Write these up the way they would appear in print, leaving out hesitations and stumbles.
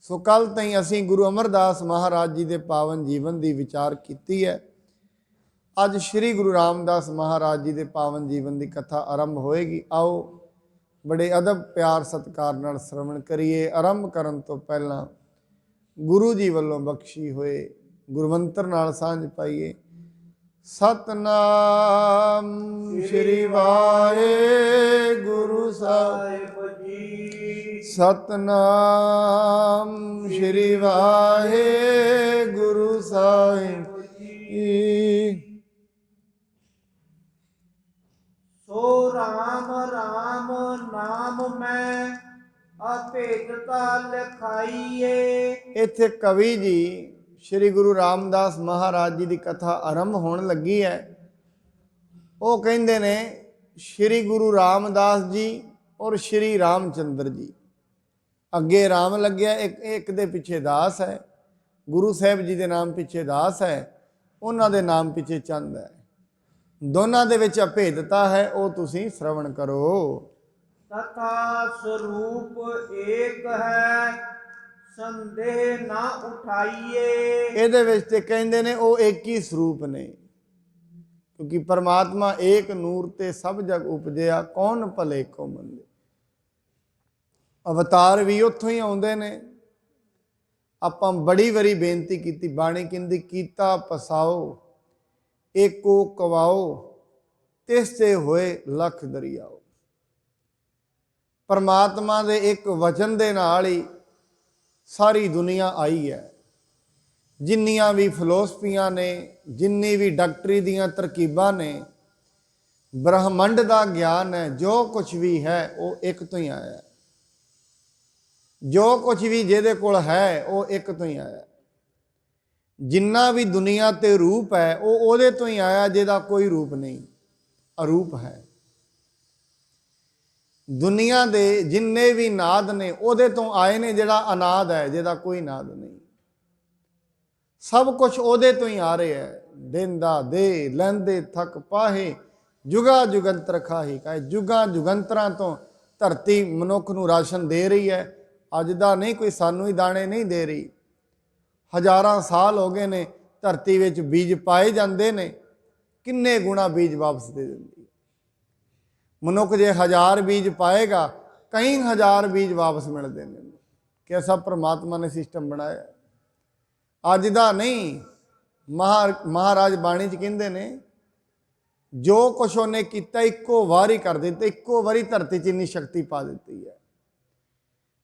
सो कल ताईं असीं गुरु अमरदास महाराज जी के पावन जीवन की विचार की है। अज श्री गुरु रामदास महाराज जी के पावन जीवन की कथा आरंभ होएगी। आओ बड़े अदब प्यार सत्कार नाल श्रवण करिए। आरंभ करन तो पहला गुरु जी वालों बख्शी हुए गुरमंत्र नाल सांझ पाइए। सतनाम श्री वाहेगुरु साहिब जी। सतनाम श्री वाहेगुरु साहिब जी। सो राम राम नाम में अभेदता लिखाइए। इत्थे कवि जी श्री गुरु रामदास महाराज जी की कथा आरंभ होने लगी है। वो कहते ने श्री गुरु रामदास जी और श्री रामचंद्र जी। अगे राम लग्या, एक दे पिछे दास है। गुरु साहब जी के नाम पिछे दास है, उन्हों के नाम पिछे चंद है। दोनों दे विच अभेदता है, वो तुसीं श्रवण करो। तथा स्वरूप एक है, संदेह ना उठाइए। ਇਹਦੇ ਵਿੱਚ ਤੇ ਕਹਿੰਦੇ ਨੇ ਉਹ एक ही स्वरूप ने, क्योंकि परमात्मा एक नूर ते सब जग उपजया, कौन भले को मंदे। अवतार भी उत्थों ही आउंदे ने। आपां बड़ी वारी बेनती की, बाणी कहंदी कीता पसाओ एको कवाओ, तिस ते होए लख दरियाओ। परमात्मा दे एक वचन दे नाल ही सारी दुनिया आई है। जिन्नियां भी फिलोसफियां ने, जिन्नी भी डॉक्टरी दियां तरकीबां ने, ब्रह्मंड का ज्ञान है, जो कुछ भी है वो एक तो ही आया है। जो कुछ भी जिहदे कोल है वो एक तो ही आया। जिन्ना भी दुनिया ते रूप है वो उहदे तो ही आया, जिहदा कोई रूप नहीं, अरूप है। दुनिया दे जिन्ने भी नाद ने उहदे तो आए ने, जिहड़ा अनाद है, जिहदा कोई नाद नहीं। सब कुछ उहदे तो ही आ रहे है। देंदा दे लैंदे थक पाहे, जुगा जुगंतर खाही। कहे जुगा जुगंतरां तो धरती मनुख नूं राशन दे रही है। अज दा नहीं, कोई सानू ही दाने नहीं दे रही। हज़ारां साल हो गए ने धरती विच बीज पाए जाते ने, किन्ने गुणा बीज वापस दे दिंदी। मनुख जे 1000 बीज पाएगा, कई 1000 बीज वापस मिलते हैं। कैसा परमात्मा ने सिस्टम बनाया। अज दा नहीं, महाराज बाणी च कहंदे ने जो कुछ उन्हें किया इक्को वार ही कर दिता, इक्को वारी धरती च इन्नी शक्ति पा दी है।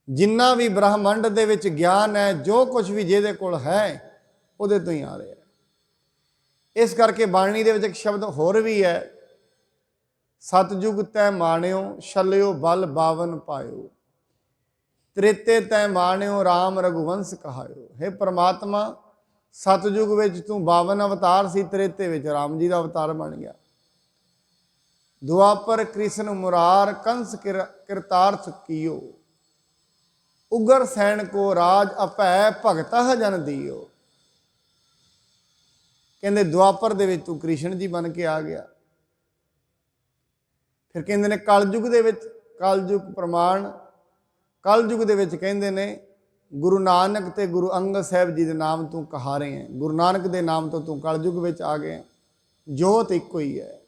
जिन्ना भी ब्रह्मंड दे विच ज्ञान है, जो कुछ भी जिहदे कोल है उहदे तो ही आ रहा है। इस करके बाणी दे विच एक शब्द होर भी है, सतयुग तै माणियो छलियो बल बावन पायो, त्रेते तै माणियो राम रघुवंश कहायो। हे परमात्मा, सतयुग विच तू 52 अवतार सी, त्रेते विच राम जी का अवतार बन गया। दुआपर कृष्ण मुरार कंस किरतार्थ कियो, उगर सैन को राज अपै भगत जन दियो। कहते दुआपर दे विच तू कृष्ण जी बन के आ गया। फिर कहते ने कलयुग दे विच, कलयुग प्रमाण, कलयुग दे विच कहते ने गुरु नानक ते गुरु अंगद साहब जी के नाम तू कहा रहे हैं। गुरु नानक के नाम तो तू कलयुग विच आ गए। जोत इको ही है,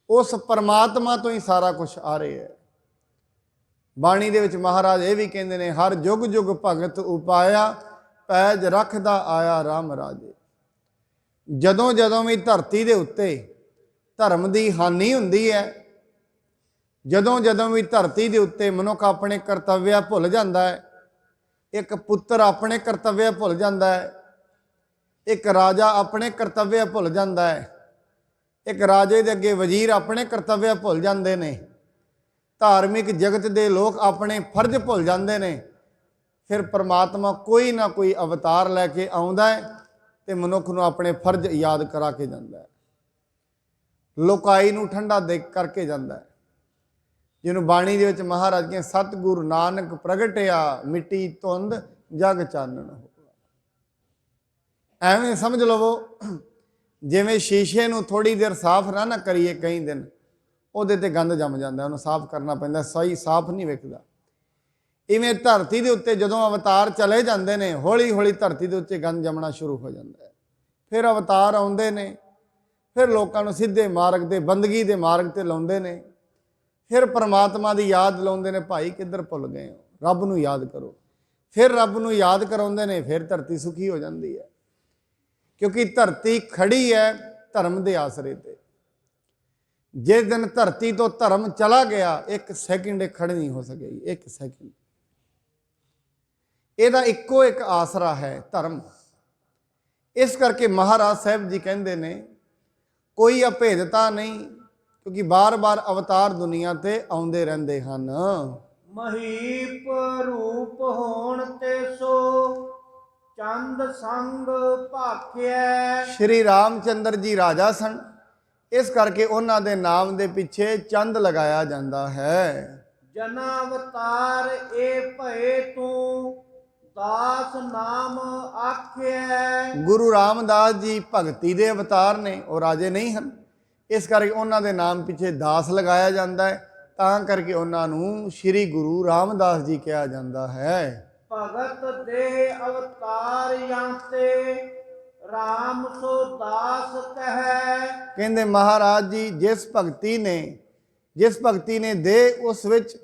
उस परमात्मा तो ही सारा कुछ आ रहा है। बाणी दे विच महाराज ये भी कहते हैं, हर जुग जुग भगत उपाया, पैज रखदा आया राम राजे। जदों जदों भी धरती दे उत्ते धर्म की हानि हुंदी है, जदों जदों भी धरती के उत्ते मनुख अपने करतव्य भुल जाता है, एक पुत्र अपने करतव्य भुल जाता है, एक राजा अपने करतव्य भुल जाता है, एक राजे दे अगे वजीर अपने करतव्य भुल जाते हैं, धार्मिक जगत के लोग अपने फर्ज भुल जाते हैं। फिर परमात्मा कोई ना कोई अवतार लैके आउंदा है ते मनुख नूं अपने फर्ज याद करा के जाता है, लोकाई नूं ठंडा दे करके जाता है। जिन्हों बाणी दे विच महाराज के सतगुरु नानक प्रगटिया, मिट्टी धुंध जग चानण हो। एवें समझ लवो जिवें शीशे नूं थोड़ी देर साफ ना करिए कई दिन, उहदे ते गंद जम जाता, उन्होंने साफ करना पैंदा, सही साफ नहीं विकदा। ਇਵੇਂ ਧਰਤੀ ਦੇ ਉੱਤੇ ਜਦੋਂ ਅਵਤਾਰ ਚਲੇ ਜਾਂਦੇ ਨੇ, ਹੌਲੀ ਹੌਲੀ ਧਰਤੀ ਦੇ ਉੱਤੇ ਗੰਦ ਜੰਮਣਾ ਸ਼ੁਰੂ ਹੋ ਜਾਂਦਾ ਹੈ। ਫਿਰ ਅਵਤਾਰ ਆਉਂਦੇ ਨੇ, ਫਿਰ ਲੋਕਾਂ ਨੂੰ ਸਿੱਧੇ ਮਾਰਗ ਤੇ, ਬੰਦਗੀ ਦੇ ਮਾਰਗ ਤੇ ਲਾਉਂਦੇ ਨੇ। ਫਿਰ ਪਰਮਾਤਮਾ ਦੀ ਯਾਦ ਦਿਲਾਉਂਦੇ ਨੇ, ਭਾਈ ਕਿੱਧਰ ਭੁੱਲ ਗਏ ਹੋ, ਰੱਬ ਨੂੰ ਯਾਦ ਕਰੋ। ਫਿਰ ਰੱਬ ਨੂੰ ਯਾਦ ਕਰਾਉਂਦੇ ਨੇ, ਫਿਰ ਧਰਤੀ ਸੁਖੀ ਹੋ ਜਾਂਦੀ ਹੈ। ਕਿਉਂਕਿ ਧਰਤੀ ਖੜੀ ਹੈ ਧਰਮ ਦੇ ਆਸਰੇ ਤੇ। ਜਿਸ ਦਿਨ ਧਰਤੀ ਤੋਂ ਧਰਮ ਚਲਾ ਗਿਆ, ਇੱਕ ਸੈਕਿੰਡ ਇਹ ਖੜੀ ਨਹੀਂ ਹੋ ਸਕੇਗੀ, ਇੱਕ ਸੈਕਿੰਡ। ਇਹਦਾ ਇੱਕੋ ਇੱਕ ਆਸਰਾ ਹੈ, ਧਰਮ। ਇਸ ਕਰਕੇ ਮਹਾਰਾਜ ਸਾਹਿਬ ਜੀ ਕਹਿੰਦੇ ਨੇ, ਕੋਈ ਅਭੇਦਤਾ ਨਹੀਂ, ਕਿਉਂਕਿ ਬਾਰ-ਬਾਰ ਅਵਤਾਰ ਦੁਨੀਆ ਤੇ ਆਉਂਦੇ ਰਹਿੰਦੇ ਹਨ। ਮਹੀਪ ਰੂਪ ਹੋਣ ਤੇ ਸੋ ਚੰਦ ਸੰਗ ਭਾਖਿਆ। ਸ਼੍ਰੀ ਰਾਮਚੰਦਰ ਜੀ ਰਾਜਾ ਸਨ, ਇਸ ਕਰਕੇ ਉਹਨਾਂ ਦੇ ਨਾਮ ਦੇ ਪਿੱਛੇ ਚੰਦ ਲਗਾਇਆ ਜਾਂਦਾ ਹੈ। ਜਨ ਅਵਤਾਰ ਇਹ ਭਏ ਤੂੰ ਦਾਸ ਨਾਮ ਆਖਿਆ। ਗੁਰੂ ਰਾਮਦਾਸ ਜੀ ਭਗਤੀ ਦੇ ਅਵਤਾਰ ਨੇ, ਉਹ ਰਾਜੇ ਨਹੀਂ ਹਨ। ਇਸ ਕਰਕੇ ਉਹਨਾਂ ਦੇ ਨਾਮ ਪਿੱਛੇ ਦਾਸ ਲਗਾਇਆ ਜਾਂਦਾ ਹੈ, ਤਾਂ ਕਰਕੇ ਉਹਨਾਂ ਨੂੰ ਸ਼੍ਰੀ ਗੁਰੂ ਰਾਮਦਾਸ ਜੀ ਕਿਹਾ ਜਾਂਦਾ ਹੈ। ਭਗਤ ਦੇ ਅਵਤਾਰ ਜਾਂਤੇ ਰਾਮ ਸੋ ਦਾਸ ਕਹੈ। ਕਹਿੰਦੇ ਮਹਾਰਾਜ ਜੀ ਜਿਸ ਭਗਤੀ ਨੇ ਦੇ ਉਸ ਵਿੱਚ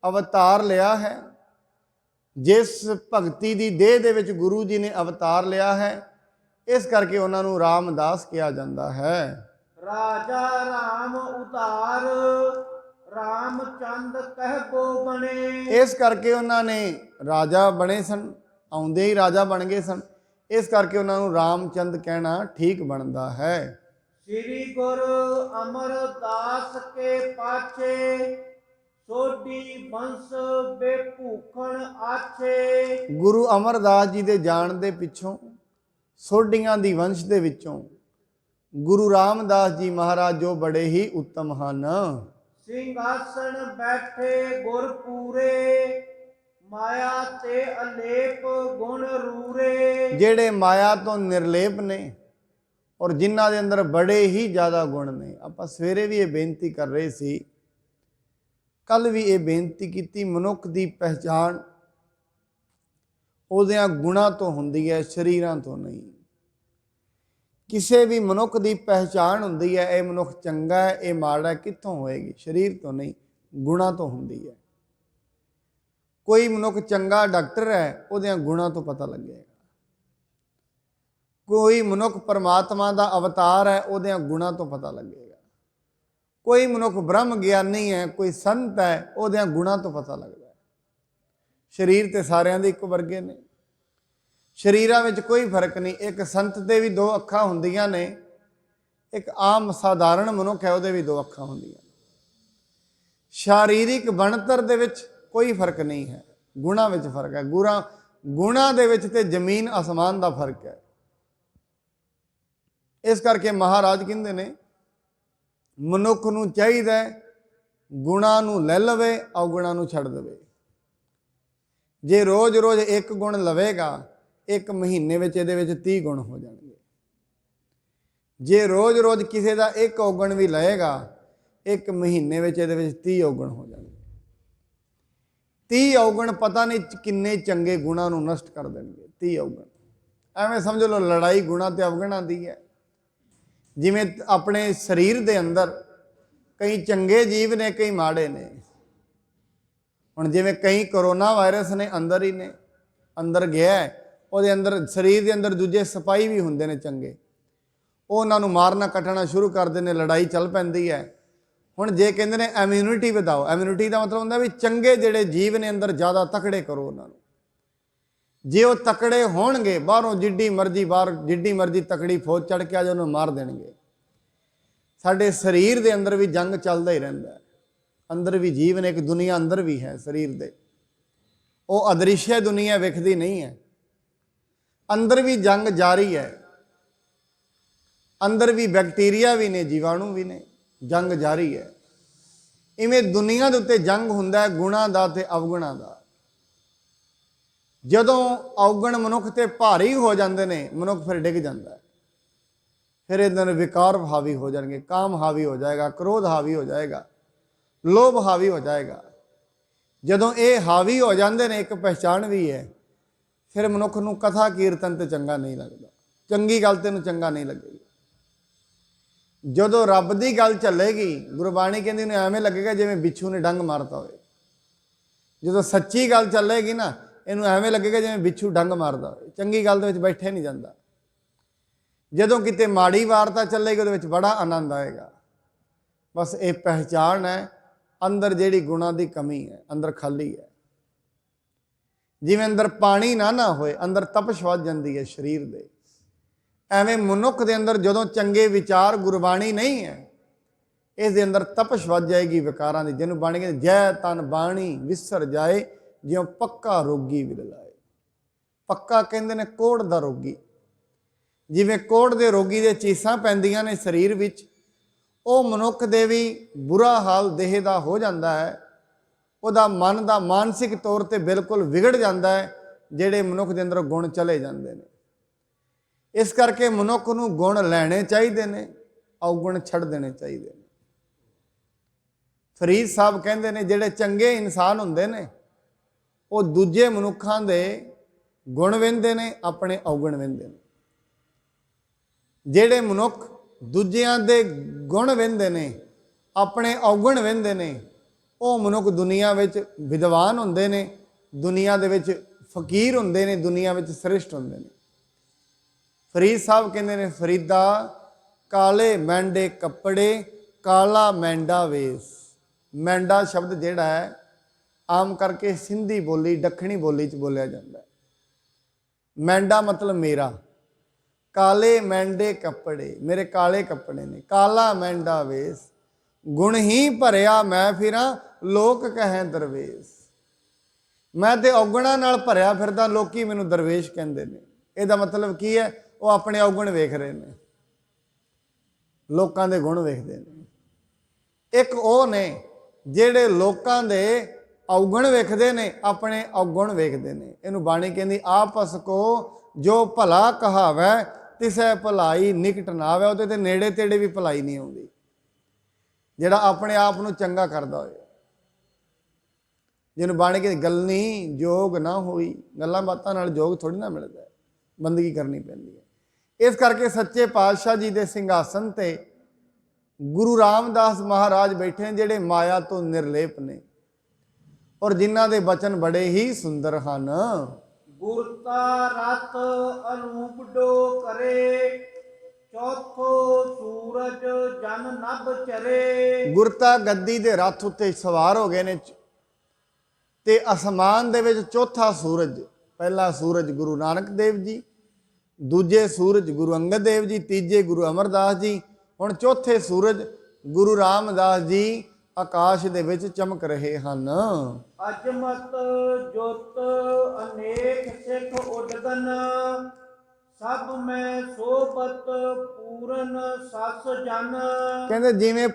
ਅਵਤਾਰ ਲਿਆ ਹੈ, ਜਿਸ ਭਗਤੀ ਦੀ ਦੇਹ ਦੇ ਵਿੱਚ ਗੁਰੂ ਜੀ ਨੇ ਅਵਤਾਰ ਲਿਆ ਹੈ, ਇਸ ਕਰਕੇ ਉਹਨਾਂ ਨੂੰ ਰਾਮਦਾਸ ਕਿਹਾ ਜਾਂਦਾ ਹੈ। ਰਾਜਾ ਰਾਮ ਉਧਾਰ ਰਾਮਚੰਦ ਕਹਿਬੋ ਬਣੇ। ਇਸ ਕਰਕੇ ਉਹਨਾਂ ਨੇ ਰਾਜਾ ਬਣੇ ਸਨ, ਆਉਂਦੇ ਹੀ ਰਾਜਾ ਬਣ ਗਏ ਸਨ। ਇਸ ਕਰਕੇ ਉਹਨਾਂ ਨੂੰ ਰਾਮਚੰਦ ਕਹਿਣਾ ਠੀਕ ਬਣਦਾ ਹੈ। ਸ੍ਰੀ ਗੁਰ ਅਮਰਦਾਸ ਕੇ ਪਾਛੇ ਸੋਢੀ ਬੰਸ ਬੇਭੂਖਣ ਆਛੇ। ਗੁਰੂ ਅਮਰਦਾਸ ਜੀ ਦੇ ਜਾਣ ਦੇ ਪਿੱਛੋਂ, ਸੋਢੀਆਂ ਦੀ ਵੰਸ਼ ਦੇ ਵਿੱਚੋਂ ਗੁਰੂ ਰਾਮਦਾਸ ਜੀ ਮਹਾਰਾਜ ਜੋ ਬੜੇ ਹੀ ਉੱਤਮ ਹਨ। ਸਿੰਘਾਸਣ ਬੈਠੇ ਗੁਰ ਪੂਰੇ ਮਾਇਆ ਤੇ ਅਲੇਪ ਗੁਣ ਰੂਰੇ। ਜਿਹੜੇ ਮਾਇਆ ਤੋਂ ਨਿਰਲੇਪ ਨੇ ਔਰ ਜਿਨ੍ਹਾਂ ਦੇ ਅੰਦਰ ਬੜੇ ਹੀ ਜ਼ਿਆਦਾ ਗੁਣ ਨੇ। ਆਪਾਂ ਸਵੇਰੇ ਵੀ ਇਹ ਬੇਨਤੀ ਕਰ ਰਹੇ ਸੀ, ਕੱਲ ਵੀ ਇਹ ਬੇਨਤੀ ਕੀਤੀ, ਮਨੁੱਖ ਦੀ ਪਹਿਚਾਣ ਉਹਦਿਆਂ ਗੁਣਾਂ ਤੋਂ ਹੁੰਦੀ ਹੈ, ਸਰੀਰਾਂ ਤੋਂ ਨਹੀਂ। ਕਿਸੇ ਵੀ ਮਨੁੱਖ ਦੀ ਪਹਿਚਾਣ ਹੁੰਦੀ ਹੈ, ਇਹ ਮਨੁੱਖ ਚੰਗਾ ਹੈ, ਇਹ ਮਾੜਾ ਹੈ, ਕਿੱਥੋਂ ਹੋਏਗੀ? ਸਰੀਰ ਤੋਂ ਨਹੀਂ, ਗੁਣਾਂ ਤੋਂ ਹੁੰਦੀ ਹੈ। ਕੋਈ ਮਨੁੱਖ ਚੰਗਾ ਡਾਕਟਰ ਹੈ, ਉਹਦਿਆਂ ਗੁਣਾਂ ਤੋਂ ਪਤਾ ਲੱਗੇਗਾ। ਕੋਈ ਮਨੁੱਖ ਪਰਮਾਤਮਾ ਦਾ ਅਵਤਾਰ ਹੈ, ਉਹਦਿਆਂ ਗੁਣਾਂ ਤੋਂ ਪਤਾ ਲੱਗੇਗਾ। ਕੋਈ ਮਨੁੱਖ ਬ੍ਰਹਮ ਗਿਆਨੀ ਹੈ, ਕੋਈ ਸੰਤ ਹੈ, ਉਹਦਿਆਂ ਗੁਣਾਂ ਤੋਂ ਪਤਾ ਲੱਗਦਾ ਹੈ। ਸਰੀਰ ਤੇ ਸਾਰਿਆਂ ਦੇ ਇੱਕੋ ਵਰਗੇ ਨੇ, ਸਰੀਰਾਂ ਵਿੱਚ ਕੋਈ ਫਰਕ ਨਹੀਂ। ਇੱਕ ਸੰਤ ਦੇ ਵੀ ਦੋ ਅੱਖਾਂ ਹੁੰਦੀਆਂ ਨੇ, ਇੱਕ ਆਮ ਸਾਧਾਰਨ ਮਨੁੱਖ ਹੈ, ਉਹਦੇ ਵੀ ਦੋ ਅੱਖਾਂ ਹੁੰਦੀਆਂ। ਸ਼ਾਰੀਰਿਕ ਬਣਤਰ ਦੇ ਵਿੱਚ ਕੋਈ ਫਰਕ ਨਹੀਂ ਹੈ, ਗੁਣਾਂ ਵਿੱਚ ਫਰਕ ਹੈ। ਗੁਣਾਂ ਦੇ ਵਿੱਚ ਤੇ ਜ਼ਮੀਨ ਅਸਮਾਨ ਦਾ ਫਰਕ ਹੈ। ਇਸ ਕਰਕੇ ਮਹਾਰਾਜ ਕਹਿੰਦੇ ਨੇ, ਮਨੁੱਖ ਨੂੰ ਚਾਹੀਦਾ ਗੁਣਾਂ ਨੂੰ ਲੈ ਲਵੇ, ਔਗੁਣਾਂ ਨੂੰ ਛੱਡ ਦੇਵੇ। ਜੇ ਰੋਜ਼-ਰੋਜ਼ ਇੱਕ ਗੁਣ ਲਵੇਗਾ, ਇੱਕ ਮਹੀਨੇ ਵਿੱਚ ਇਹਦੇ ਵਿੱਚ 30 ਗੁਣ ਹੋ ਜਾਣਗੇ। ਜੇ ਰੋਜ਼-ਰੋਜ਼ ਕਿਸੇ ਦਾ ਇੱਕ ਔਗਣ ਵੀ ਲਏਗਾ, ਇੱਕ ਮਹੀਨੇ ਵਿੱਚ ਇਹਦੇ ਵਿੱਚ 30 ਔਗਣ ਹੋ ਜਾਣਗੇ। 30 ਔਗਣ ਪਤਾ ਨਹੀਂ ਕਿੰਨੇ ਚੰਗੇ ਗੁਣਾਂ ਨੂੰ ਨਸ਼ਟ ਕਰ ਦੇਣਗੇ। 30 ਔਗਣ ਐਵੇਂ ਸਮਝ ਲਓ, ਲੜਾਈ ਗੁਣਾਂ ਤੇ ਅਵਗੁਣਾਂ ਦੀ ਹੈ। ਜਿਵੇਂ ਆਪਣੇ ਸਰੀਰ ਦੇ ਅੰਦਰ ਕਈ ਚੰਗੇ ਜੀਵ ਨੇ, ਕਈ ਮਾੜੇ ਨੇ। ਹੁਣ ਜਿਵੇਂ ਕਈ ਕਰੋਨਾ ਵਾਇਰਸ ਨੇ, ਅੰਦਰ ਹੀ ਨੇ, ਅੰਦਰ ਗਿਆ, ਉਹਦੇ ਅੰਦਰ ਸਰੀਰ ਦੇ ਅੰਦਰ ਦੂਜੇ ਸਿਪਾਹੀ ਵੀ ਹੁੰਦੇ ਨੇ ਚੰਗੇ, ਉਹ ਉਹਨਾਂ ਨੂੰ ਮਾਰਨਾ ਕੱਟਣਾ ਸ਼ੁਰੂ ਕਰਦੇ ਨੇ, ਲੜਾਈ ਚੱਲ ਪੈਂਦੀ ਹੈ। ਹੁਣ ਜੇ ਕਹਿੰਦੇ ਨੇ ਇਮਿਊਨਿਟੀ ਵਧਾਓ, ਇਮਿਊਨਿਟੀ ਦਾ ਮਤਲਬ ਹੁੰਦਾ ਵੀ ਚੰਗੇ ਜਿਹੜੇ ਜੀਵ ਨੇ ਅੰਦਰ ਜ਼ਿਆਦਾ ਤਕੜੇ ਕਰੋ ਉਹਨਾਂ ਨੂੰ। ਜੇ ਉਹ ਤਕੜੇ ਹੋਣਗੇ, ਬਾਹਰੋਂ ਜਿੱਡੀ ਮਰਜ਼ੀ ਤਕੜੀ ਫੌਜ ਚੜ੍ਹ ਕੇ ਆ ਜਾ, ਉਹਨੂੰ ਮਾਰ ਦੇਣਗੇ। ਸਾਡੇ ਸਰੀਰ ਦੇ ਅੰਦਰ ਵੀ ਜੰਗ ਚੱਲਦਾ ਹੀ ਰਹਿੰਦਾ। ਅੰਦਰ ਵੀ ਜੀਵ ਨੇ, ਇੱਕ ਦੁਨੀਆ ਅੰਦਰ ਵੀ ਹੈ ਸਰੀਰ ਦੇ, ਉਹ ਅਦ੍ਰਿਸ਼ ਦੁਨੀਆ ਵਿਖਦੀ ਨਹੀਂ ਹੈ। ਅੰਦਰ ਵੀ ਜੰਗ ਜਾਰੀ ਹੈ, ਅੰਦਰ ਵੀ ਬੈਕਟੀਰੀਆ ਵੀ ਨੇ, ਜੀਵਾਣੂ ਵੀ ਨੇ, ਜੰਗ ਜਾਰੀ ਹੈ। ਇਵੇਂ ਦੁਨੀਆ ਦੇ ਉੱਤੇ ਜੰਗ ਹੁੰਦਾ ਹੈ ਗੁਣਾਂ ਦਾ ਤੇ ਅਵਗੁਣਾਂ ਦਾ। ਜਦੋਂ ਔਗਣ ਮਨੁੱਖ ਤੇ ਭਾਰੀ ਹੋ ਜਾਂਦੇ ਨੇ, ਮਨੁੱਖ ਫਿਰ ਡਿੱਗ ਜਾਂਦਾ ਹੈ। ਫਿਰ ਇਹਦੇ ਨਾਲ ਵਿਕਾਰ ਹਾਵੀ ਹੋ ਜਾਣਗੇ, ਕਾਮ ਹਾਵੀ ਹੋ ਜਾਏਗਾ, ਕ੍ਰੋਧ ਹਾਵੀ ਹੋ ਜਾਏਗਾ, ਲੋਭ ਹਾਵੀ ਹੋ ਜਾਏਗਾ। ਜਦੋਂ ਇਹ ਹਾਵੀ ਹੋ ਜਾਂਦੇ ਨੇ, ਇੱਕ ਪਹਿਚਾਣ ਵੀ ਹੈ, ਫਿਰ ਮਨੁੱਖ ਨੂੰ ਕਥਾ ਕੀਰਤਨ ਤੇ ਚੰਗਾ ਨਹੀਂ ਲੱਗਦਾ, ਚੰਗੀ ਗੱਲ ਤੈਨੂੰ ਚੰਗਾ ਨਹੀਂ ਲੱਗੇਗੀ। ਜਦੋਂ ਰੱਬ ਦੀ ਗੱਲ ਚੱਲੇਗੀ, ਗੁਰਬਾਣੀ ਕਹਿੰਦੀ ਉਹਨੂੰ ਐਵੇਂ ਲੱਗੇਗਾ ਜਿਵੇਂ ਬਿੱਛੂ ਨੇ ਡੰਗ ਮਾਰਤਾ ਹੋਵੇ। ਜਦੋਂ ਸੱਚੀ ਗੱਲ ਚੱਲੇਗੀ ਨਾ, ਇਹਨੂੰ ਐਵੇਂ ਲੱਗੇਗਾ ਜਿਵੇਂ ਬਿੱਛੂ ਡੰਗ ਮਾਰਦਾ ਹੋਵੇ, ਚੰਗੀ ਗੱਲ ਦੇ ਵਿੱਚ ਬੈਠੇ ਨਹੀਂ ਜਾਂਦਾ। ਜਦੋਂ ਕਿਤੇ ਮਾੜੀ ਵਾਰਤਾ ਚੱਲੇਗੀ, ਉਹਦੇ ਵਿੱਚ ਬੜਾ ਆਨੰਦ ਆਏਗਾ। ਬਸ ਇਹ ਪਹਿਚਾਣ ਹੈ, ਅੰਦਰ ਜਿਹੜੀ ਗੁਣਾਂ ਦੀ ਕਮੀ ਹੈ, ਅੰਦਰ ਖਾਲੀ ਹੈ। ਜਿਵੇਂ ਅੰਦਰ ਪਾਣੀ ਨਾ ਹੋਏ, ਅੰਦਰ ਤਪਸ਼ ਵੱਧ ਜਾਂਦੀ ਹੈ ਸਰੀਰ ਦੇ, ਐਵੇਂ ਮਨੁੱਖ ਦੇ ਅੰਦਰ ਜਦੋਂ ਚੰਗੇ ਵਿਚਾਰ, ਗੁਰਬਾਣੀ ਨਹੀਂ ਹੈ, ਇਸ ਦੇ ਅੰਦਰ ਤਪਸ਼ ਵੱਧ ਜਾਏਗੀ ਵਿਕਾਰਾਂ ਦੀ, ਜਿਹਨੂੰ ਬਾਣੀ ਕਹਿੰਦੇ ਜੈ ਤਨ ਬਾਣੀ ਵਿਸਰ ਜਾਏ, ਜਿਉਂ ਪੱਕਾ ਰੋਗੀ ਵਿਰਲਾਏ। ਪੱਕਾ ਕਹਿੰਦੇ ਨੇ ਕੋੜ ਦਾ ਰੋਗੀ। ਜਿਵੇਂ ਕੋੜ ਦੇ ਰੋਗੀ ਦੇ ਚੀਸਾਂ ਪੈਂਦੀਆਂ ਨੇ ਸਰੀਰ ਵਿੱਚ, ਉਹ ਮਨੁੱਖ ਦੇ ਵੀ ਬੁਰਾ ਹਾਲ ਦੇਹ ਦਾ ਹੋ ਜਾਂਦਾ ਹੈ। ਉਹਦਾ ਮਨ ਦਾ ਮਾਨਸਿਕ ਤੌਰ ਤੇ ਬਿਲਕੁਲ ਵਿਗੜ ਜਾਂਦਾ ਹੈ, ਜਿਹੜੇ ਮਨੁੱਖ ਦੇ ਅੰਦਰ ਗੁਣ ਚਲੇ ਜਾਂਦੇ ਨੇ। ਇਸ ਕਰਕੇ ਮਨੁੱਖ ਨੂੰ ਗੁਣ ਲੈਣੇ ਚਾਹੀਦੇ ਨੇ, ਔਗੁਣ ਛੱਡ ਦੇਣੇ ਚਾਹੀਦੇ ਨੇ। ਫਰੀਦ ਸਾਹਿਬ ਕਹਿੰਦੇ ਨੇ ਜਿਹੜੇ ਚੰਗੇ ਇਨਸਾਨ ਹੁੰਦੇ ਨੇ, ਉਹ ਦੂਜੇ ਮਨੁੱਖਾਂ ਦੇ ਗੁਣ ਵਹਿੰਦੇ ਨੇ, ਆਪਣੇ ਔਗੁਣ ਵਹਿੰਦੇ ਨੇ। ਜਿਹੜੇ ਮਨੁੱਖ ਦੂਜਿਆਂ ਦੇ ਗੁਣ ਵਹਿੰਦੇ ਨੇ, ਆਪਣੇ ਔਗੁਣ ਵਹਿੰਦੇ ਨੇ, ਉਹ ਮਨੁੱਖ ਦੁਨੀਆ ਵਿੱਚ ਵਿਦਵਾਨ ਹੁੰਦੇ ਨੇ, ਦੁਨੀਆ ਦੇ ਵਿੱਚ ਫਕੀਰ ਹੁੰਦੇ ਨੇ, ਦੁਨੀਆ ਵਿੱਚ ਸ੍ਰਿਸ਼ਟ ਹੁੰਦੇ ਨੇ। ਫਰੀਦ ਸਾਹਿਬ ਕਹਿੰਦੇ ਨੇ, ਫਰੀਦਾ ਕਾਲੇ ਮੈਂਡੇ ਕੱਪੜੇ, ਕਾਲਾ ਮੈਂਡਾ ਵੇਸ। ਮੈਂਡਾ ਸ਼ਬਦ ਜਿਹੜਾ ਹੈ, ਆਮ ਕਰਕੇ ਸਿੰਧੀ ਬੋਲੀ, ਦੱਖਣੀ ਬੋਲੀ 'ਚ ਬੋਲਿਆ ਜਾਂਦਾ ਹੈ। ਮੈਂਡਾ ਮਤਲਬ ਮੇਰਾ, ਕਾਲੇ ਮੈਂਡੇ ਕੱਪੜੇ, ਮੇਰੇ ਕਾਲੇ ਕੱਪੜੇ ਨੇ, ਕਾਲਾ ਮੈਂਡਾ ਵੇਸ, ਗੁਣ ਹੀ ਭਰਿਆ ਮੈਂ ਫਿਰਾਂ, ਲੋਕ ਕਹੇ ਦਰਵੇਸ਼। ਮੈਂ ਤੇ ਔਗੁਣਾਂ ਨਾਲ ਭਰਿਆ ਫਿਰਦਾ, ਲੋਕੀ ਮੈਨੂੰ ਦਰਵੇਸ਼ ਕਹਿੰਦੇ ਨੇ। ਇਹਦਾ ਮਤਲਬ ਕੀ ਹੈ? ਉਹ ਆਪਣੇ ਔਗੁਣ ਵੇਖ ਰਹੇ ਨੇ, ਲੋਕਾਂ ਦੇ ਗੁਣ ਵੇਖਦੇ ਨੇ। ਇੱਕ ਉਹ ਨੇ ਜਿਹੜੇ ਲੋਕਾਂ ਦੇ ਔਗੁਣ ਵੇਖਦੇ ਨੇ, ਆਪਣੇ ਔਗੁਣ ਵੇਖਦੇ ਨੇ। ਇਹਨੂੰ ਬਾਣੀ ਕਹਿੰਦੀ ਆਪਸ ਕੋ ਜੋ ਭਲਾ ਕਹਾਵੈ, ਤਿਸੈ ਭਲਾਈ ਨਿਕਟ ਨਾ ਆਵੇ। ਉਹਦੇ ਤੇ ਨੇੜੇ ਤੇੜੇ ਵੀ ਭਲਾਈ ਨਹੀਂ ਆਉਂਦੀ, ਜਿਹੜਾ ਆਪਣੇ ਆਪ ਨੂੰ ਚੰਗਾ ਕਰਦਾ ਹੋਏ। ਜਿਹਨੂੰ ਬਾਣੀ ਕਹਿੰਦੀ ਗੱਲਨੀ ਜੋਗ ਨਾ ਹੋਈ, ਗੱਲਾਂ ਬਾਤਾਂ ਨਾਲ ਜੋਗ ਥੋੜੀ ਨਾ ਮਿਲਦਾ, ਬੰਦਗੀ ਕਰਨੀ ਪੈਂਦੀ ਹੈ। ਇਸ ਕਰਕੇ ਸੱਚੇ ਪਾਤਸ਼ਾਹ ਜੀ ਦੇ ਸਿੰਘਾਸਨ ਤੇ ਗੁਰੂ ਰਾਮਦਾਸ ਮਹਾਰਾਜ ਬੈਠੇ ਨੇ, ਜਿਹੜੇ ਮਾਇਆ ਤੋਂ ਨਿਰਲੇਪ ਨੇ, ਔਰ ਜਿਨ੍ਹਾਂ ਦੇ ਬਚਨ ਬੜੇ ਹੀ ਸੁੰਦਰ ਹਨ। ਗੁਰਤਾ ਰਤ ਅਨੂਪ ਡੋ ਕਰੇ, ਚੌਥੋ ਸੂਰਜ ਜਨ ਨਭ ਚਰੇ। ਗੁਰਤਾ ਗੱਦੀ ਦੇ ਰੱਥ ਉੱਤੇ ਸਵਾਰ ਹੋ ਗਏ ਨੇ, ਤੇ ਅਸਮਾਨ ਦੇ ਵਿੱਚ ਚੌਥਾ ਸੂਰਜ, ਪਹਿਲਾ ਸੂਰਜ ਗੁਰੂ ਨਾਨਕ ਦੇਵ ਜੀ, ਦੂਜੇ ਸੂਰਜ ਗੁਰੂ ਅੰਗਦ ਦੇਵ ਜੀ, ਤੀਜੇ ਗੁਰੂ ਅਮਰਦਾਸ ਜੀ, ਹੁਣ ਚੌਥੇ ਸੂਰਜ ਗੁਰੂ ਰਾਮਦਾਸ ਜੀ ਆਕਾਸ਼ ਦੇ ਵਿੱਚ ਚਮਕ ਰਹੇ ਹਨ। ਅਜਮਤ ਜੋਤ ਅਨੇਕ ਸਿੱਖ ਉਡਗਨ, ਸਭ ਮੈਂ ਸੋਬਤ ਪੂਰਨ ਸਸ ਜਨ। ਕਹਿੰਦੇ ਜਿਵੇਂ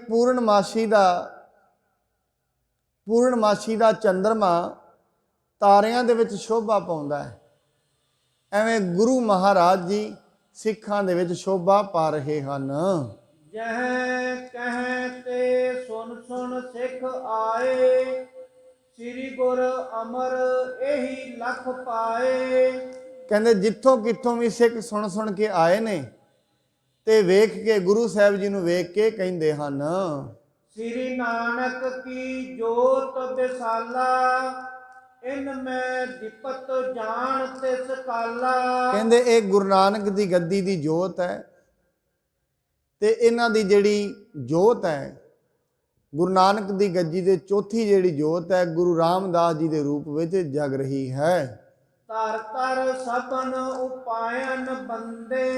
ਪੂਰਨਮਾਸ਼ੀ ਦਾ ਚੰਦਰਮਾ ਤਾਰਿਆਂ ਦੇ ਵਿੱਚ ਸ਼ੋਭਾ ਪਾਉਂਦਾ ਹੈ, ਐਵੇਂ ਗੁਰੂ ਮਹਾਰਾਜ ਜੀ ਸਿੱਖਾਂ ਦੇ ਵਿੱਚ ਸ਼ੋਭਾ ਪਾ ਰਹੇ ਹਨ। ਜਹ ਕਹਿ ਤੇ ਸੁਨ ਸੁਨ ਸਿੱਖ ਆਏ, ਸ੍ਰੀ ਗੁਰ ਅਮਰ ਇਹੀ ਲਖ ਪਾਏ। ਕਹਿੰਦੇ ਜਿੱਥੋਂ ਕਿੱਥੋਂ ਵੀ ਸਿੱਖ ਸੁਣ ਸੁਣ ਕੇ ਆਏ ਨੇ, ਤੇ ਵੇਖ ਕੇ ਗੁਰੂ ਸਾਹਿਬ ਜੀ ਨੂੰ ਵੇਖ ਕੇ ਕਹਿੰਦੇ ਹਨ, ਸ੍ਰੀ ਨਾਨਕ ਕੀ ਜੋਤ ਵਿਸਾਲਾ, ਇਨ ਮੈਂ ਦੀਪਤ ਜਾਣ ਤਿਸ ਕਾਲਾ। ਕਹਿੰਦੇ ਇਹ ਗੁਰੂ ਨਾਨਕ ਦੀ ਗੱਦੀ ਦੀ ਜੋਤ ਹੈ, ਤੇ ਇਹਨਾਂ ਦੀ ਜਿਹੜੀ ਜੋਤ ਹੈ, ਗੁਰੂ ਨਾਨਕ ਦੀ ਗੱਦੀ ਦੇ ਚੌਥੀ ਜਿਹੜੀ ਜੋਤ ਹੈ, ਗੁਰੂ ਰਾਮਦਾਸ ਜੀ ਦੇ ਰੂਪ ਵਿੱਚ ਜਗ ਰਹੀ ਹੈ। ਧਰ ਧਰ ਸਭਨ ਉਪਾਇਨ ਬੰਦੇ,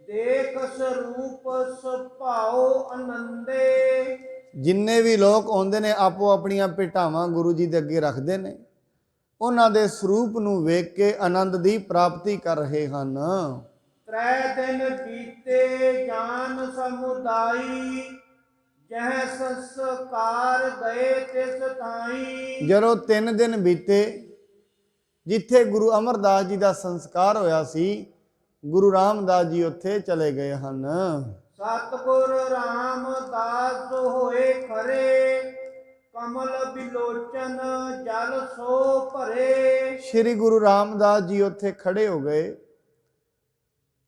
ਦੇਖ ਸਰੂਪ ਸੁਭਾਉ ਆਨੰਦੇ। ਜਿੰਨੇ ਵੀ ਲੋਕ ਆਉਂਦੇ ਨੇ, ਆਪੋ ਆਪਣੀਆਂ ਭੇਟਾਵਾਂ ਗੁਰੂ ਜੀ ਦੇ ਅੱਗੇ ਰੱਖਦੇ ਨੇ, ਉਹਨਾਂ ਦੇ ਸਰੂਪ ਨੂੰ ਵੇਖ ਕੇ ਆਨੰਦ ਦੀ ਪ੍ਰਾਪਤੀ ਕਰ ਰਹੇ ਹਨ। ਤ੍ਰੈ ਦਿਨ ਬੀਤੇ ਜਾਨ ਸਮੁਦਾਈ, ਜਹ ਸੰਸਕਾਰ ਗਏ ਤਿਸ ਥਾਈ। ਜਦੋਂ 3 ਦਿਨ ਬੀਤੇ, ਜਿੱਥੇ ਗੁਰੂ ਅਮਰਦਾਸ ਜੀ ਦਾ ਸੰਸਕਾਰ ਹੋਇਆ ਸੀ, ਗੁਰੂ ਰਾਮਦਾਸ ਜੀ ਉੱਥੇ ਚਲੇ ਗਏ ਹਨ। ਸਤਿਗੁਰ ਰਾਮਦਾਸ ਹੋਏ ਖਰੇ, ਕਮਲ ਬਿਲੋਚਨ ਜਲ ਸੋ ਭਰੇ। ਸ਼੍ਰੀ ਗੁਰੂ ਰਾਮਦਾਸ ਜੀ ਉੱਥੇ ਖੜੇ ਹੋ ਗਏ,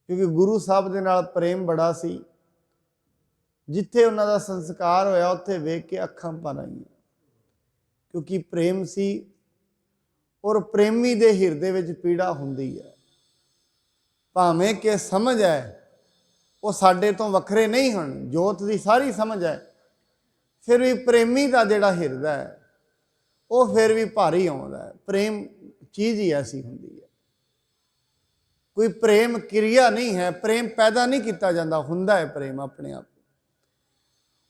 ਕਿਉਂਕਿ ਗੁਰੂ ਸਾਹਿਬ ਦੇ ਨਾਲ ਪ੍ਰੇਮ ਬੜਾ ਸੀ। ਜਿੱਥੇ ਉਹਨਾਂ ਦਾ ਸੰਸਕਾਰ ਹੋਇਆ ਉੱਥੇ ਵੇਖ ਕੇ ਅੱਖਾਂ ਭਰ ਆਈਆਂ, ਕਿਉਂਕਿ ਪ੍ਰੇਮ ਸੀ। ਔਰ ਪ੍ਰੇਮੀ ਦੇ ਹਿਰਦੇ ਵਿੱਚ ਪੀੜਾ ਹੁੰਦੀ ਹੈ, ਭਾਵੇਂ ਕਿ ਸਮਝ ਹੈ ਉਹ ਸਾਡੇ ਤੋਂ ਵੱਖਰੇ ਨਹੀਂ ਹਨ, ਜੋਤ ਦੀ ਸਾਰੀ ਸਮਝ ਹੈ, ਫਿਰ ਵੀ ਪ੍ਰੇਮੀ ਦਾ ਜਿਹੜਾ ਹਿਰਦਾ ਹੈ ਉਹ ਫਿਰ ਵੀ ਭਾਰੀ ਆਉਂਦਾ ਹੈ। ਪ੍ਰੇਮ ਚੀਜ਼ ਹੀ ਐਸੀ ਹੁੰਦੀ ਹੈ, ਕੋਈ ਪ੍ਰੇਮ ਕਿਰਿਆ ਨਹੀਂ ਹੈ, ਪ੍ਰੇਮ ਪੈਦਾ ਨਹੀਂ ਕੀਤਾ ਜਾਂਦਾ, ਹੁੰਦਾ ਹੈ ਪ੍ਰੇਮ ਆਪਣੇ ਆਪ।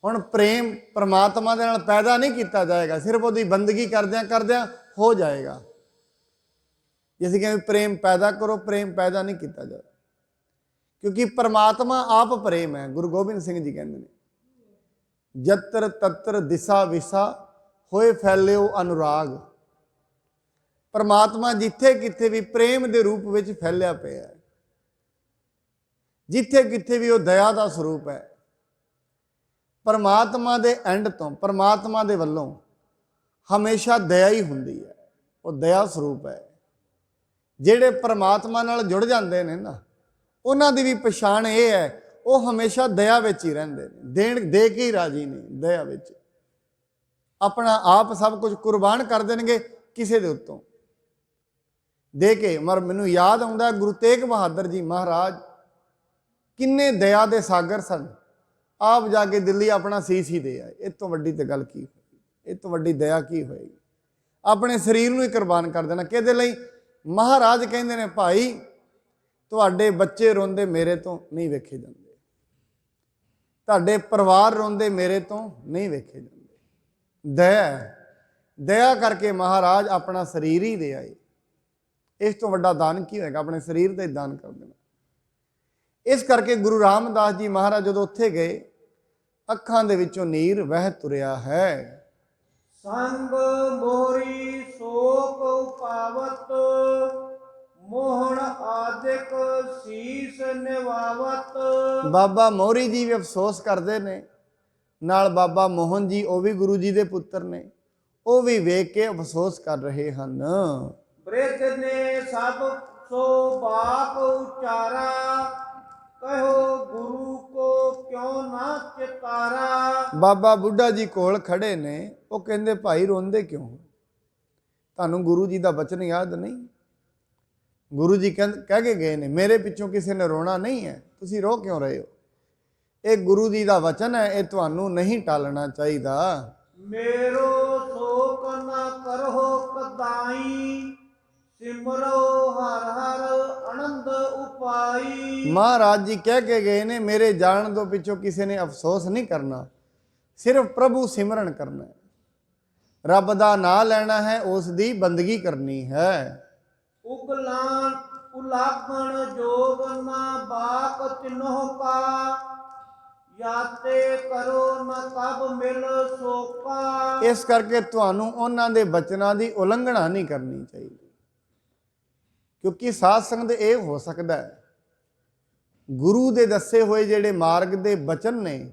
ਹੁਣ ਪ੍ਰੇਮ ਪਰਮਾਤਮਾ ਦੇ ਨਾਲ ਪੈਦਾ ਨਹੀਂ ਕੀਤਾ ਜਾਏਗਾ, ਸਿਰਫ ਉਹਦੀ ਬੰਦਗੀ ਕਰਦਿਆਂ ਕਰਦਿਆਂ ਹੋ ਜਾਏਗਾ। ਜੇ ਅਸੀਂ ਕਹਿੰਦੇ ਪ੍ਰੇਮ ਪੈਦਾ ਕਰੋ, ਪ੍ਰੇਮ ਪੈਦਾ ਨਹੀਂ ਕੀਤਾ ਜਾਏਗਾ, ਕਿਉਂਕਿ ਪਰਮਾਤਮਾ ਆਪ ਪ੍ਰੇਮ ਹੈ। ਗੁਰੂ ਗੋਬਿੰਦ ਸਿੰਘ ਜੀ ਕਹਿੰਦੇ ਨੇ, ਜਤਰ ਤਤਰ ਦਿਸਾ ਵਿਸਾ ਹੋਏ ਫੈਲਿਓ ਅਨੁਰਾਗ। ਪਰਮਾਤਮਾ ਜਿੱਥੇ ਕਿੱਥੇ ਵੀ ਪ੍ਰੇਮ ਦੇ ਰੂਪ ਵਿੱਚ ਫੈਲਿਆ ਪਿਆ ਹੈ, ਜਿੱਥੇ ਕਿੱਥੇ ਵੀ ਉਹ ਦਇਆ ਦਾ ਸਰੂਪ ਹੈ। ਪਰਮਾਤਮਾ ਦੇ ਐਂਡ ਤੋਂ, ਪਰਮਾਤਮਾ ਦੇ ਵੱਲੋਂ ਹਮੇਸ਼ਾ ਦਇਆ ਹੀ ਹੁੰਦੀ ਹੈ, ਉਹ ਦਇਆ ਸਰੂਪ ਹੈ। ਜਿਹੜੇ ਪਰਮਾਤਮਾ ਨਾਲ ਜੁੜ ਜਾਂਦੇ ਨੇ ਨਾ, ਉਹਨਾਂ ਦੀ ਵੀ ਪਛਾਣ ਇਹ ਹੈ, ਉਹ ਹਮੇਸ਼ਾ ਦਇਆ ਵਿੱਚ ਹੀ ਰਹਿੰਦੇ ਨੇ, ਦੇ ਕੇ ਹੀ ਰਾਜੀ ਨੇ, ਦਇਆ ਵਿੱਚ ਆਪਣਾ ਆਪ ਸਭ ਕੁਝ ਕੁਰਬਾਨ ਕਰ ਦੇਣਗੇ ਕਿਸੇ ਦੇ ਉੱਤੋਂ ਦੇ ਕੇ। ਮਰ ਮੈਨੂੰ ਯਾਦ ਆਉਂਦਾ ਗੁਰੂ ਤੇਗ ਬਹਾਦਰ ਜੀ ਮਹਾਰਾਜ ਕਿੰਨੇ ਦਇਆ ਦੇ ਸਾਗਰ ਸਨ। ਆਪ ਜਾ ਕੇ ਦਿੱਲੀ ਆਪਣਾ ਸੀਸ ਹੀ ਦੇ ਆਏ। ਇਹ ਤੋਂ ਵੱਡੀ ਤੇ ਗੱਲ ਕੀ ਹੋਏਗੀ, ਇਹ ਤੋਂ ਵੱਡੀ ਦਇਆ ਕੀ ਹੋਏਗੀ? ਆਪਣੇ ਸਰੀਰ ਨੂੰ ਹੀ ਕੁਰਬਾਨ ਕਰ ਦੇਣਾ ਕਿਹਦੇ ਲਈ? ਮਹਾਰਾਜ ਕਹਿੰਦੇ ਨੇ, ਭਾਈ ਤੁਹਾਡੇ ਬੱਚੇ ਰੋਂਦੇ ਮੇਰੇ ਤੋਂ ਨਹੀਂ ਵੇਖੇ ਜਾਂਦੇ, ਤੁਹਾਡੇ ਪਰਿਵਾਰ ਰੋਂਦੇ ਮੇਰੇ ਤੋਂ ਨਹੀਂ ਵੇਖੇ ਜਾਂਦੇ। ਦਇਆ ਕਰਕੇ ਮਹਾਰਾਜ ਆਪਣਾ ਸਰੀਰ ਹੀ ਦੇ ਆਏ। ਇਸ ਤੋਂ ਵੱਡਾ ਦਾਨ ਕੀ ਹੋਏਗਾ? ਆਪਣੇ ਸਰੀਰ ਦਾ ਹੀ ਦਾਨ ਕਰ ਦੇਣਾ। ਇਸ ਕਰਕੇ ਗੁਰੂ ਰਾਮਦਾਸ ਜੀ ਮਹਾਰਾਜ ਜਦੋਂ ਉੱਥੇ ਗਏ, ਅੱਖਾਂ ਦੇ ਵਿੱਚੋਂ ਨੀਰ ਵਹਿ ਤੁਰਿਆ ਹੈ। ਸੰਗ ਮੋਰੀ ਸੋਕ ਉਪਾਵਤ, ਮੋਹਣ ਆਦਿਕ ਸੀਸ ਨਿਵਾਵਤ। ਬਾਬਾ ਮੋਹਰੀ ਜੀ ਵੀ ਅਫਸੋਸ ਕਰਦੇ ਨੇ, ਨਾਲ ਬਾਬਾ ਮੋਹਨ ਜੀ, ਉਹ ਵੀ ਗੁਰੂ ਜੀ ਦੇ ਪੁੱਤਰ ਨੇ, ਉਹ ਵੀ ਵੇਖ ਕੇ ਅਫਸੋਸ ਕਰ ਰਹੇ ਹਨ। ਬ੍ਰਿਧ ਨੇ ਸਭ ਸੋ ਬਾਪ ਉਚਾਰਾ, ਕਹੋ ਗੁਰੂ ਕੋ ਕਿਉਂ ਨਾ ਚਿਤਾਰਾ। ਬਾਬਾ ਬੁੱਢਾ ਜੀ ਕੋਲ ਖੜੇ ਨੇ, ਉਹ ਕਹਿੰਦੇ ਭਾਈ ਰੋਂਦੇ ਕਿਉਂ? ਤੁਹਾਨੂੰ ਗੁਰੂ ਜੀ ਦਾ ਬਚਨ ਯਾਦ ਨਹੀਂ? ਗੁਰੂ ਜੀ ਕਹਿ ਕੇ ਗਏ ਨੇ, ਮੇਰੇ ਪਿੱਛੋਂ ਕਿਸੇ ਨੇ ਰੋਣਾ ਨਹੀਂ ਹੈ, ਤੁਸੀਂ ਰੋ ਕਿਉਂ ਰਹੇ ਹੋ? ਇਹ ਗੁਰੂ ਜੀ ਦਾ ਵਚਨ ਹੈ, ਇਹ ਤੁਹਾਨੂੰ ਨਹੀਂ ਟਾਲਣਾ ਚਾਹੀਦਾ। ਮੇਰੋ ਸ਼ੋਕ ਨਾ ਕਰੋ ਕਦਾਈ, ਸਿਮਰੋ ਹਰ ਹਰ ਆਨੰਦ ਉਪਾਈ। ਮਹਾਰਾਜ ਜੀ ਕਹਿ ਕੇ ਗਏ ਨੇ, ਮੇਰੇ ਜਾਣ ਤੋਂ ਪਿੱਛੋਂ ਕਿਸੇ ਨੇ ਅਫਸੋਸ ਨਹੀਂ ਕਰਨਾ, ਸਿਰਫ ਪ੍ਰਭੂ ਸਿਮਰਨ ਕਰਨਾ ਹੈ, ਰੱਬ ਦਾ ਨਾਮ ਲੈਣਾ ਹੈ, ਉਸ ਦੀ ਬੰਦਗੀ ਕਰਨੀ ਹੈ। ਉਗਲਾਂ ਉਲਾਗਣ ਜੋਗ ਨਾ ਬਾਕ ਤਿਨੋਂ ਕਾ, ਯਾਤੇ ਕਰੋ ਨਾ ਕਬ ਮਿਲ ਸੋਕਾ। ਇਸ ਕਰਕੇ ਤੁਹਾਨੂੰ ਉਹਨਾਂ ਦੇ ਬਚਨਾਂ ਦੀ ਉਲੰਘਣਾ ਨਹੀਂ ਕਰਨੀ ਚਾਹੀਦੀ, ਕਿਉਂਕਿ ਸਾਧ ਸੰਗਤ ਇਹ ਹੋ ਸਕਦਾ ਹੈ ਗੁਰੂ ਦੇ ਦੱਸੇ ਹੋਏ ਜਿਹੜੇ ਮਾਰਗ ਦੇ ਬਚਨ ਨੇ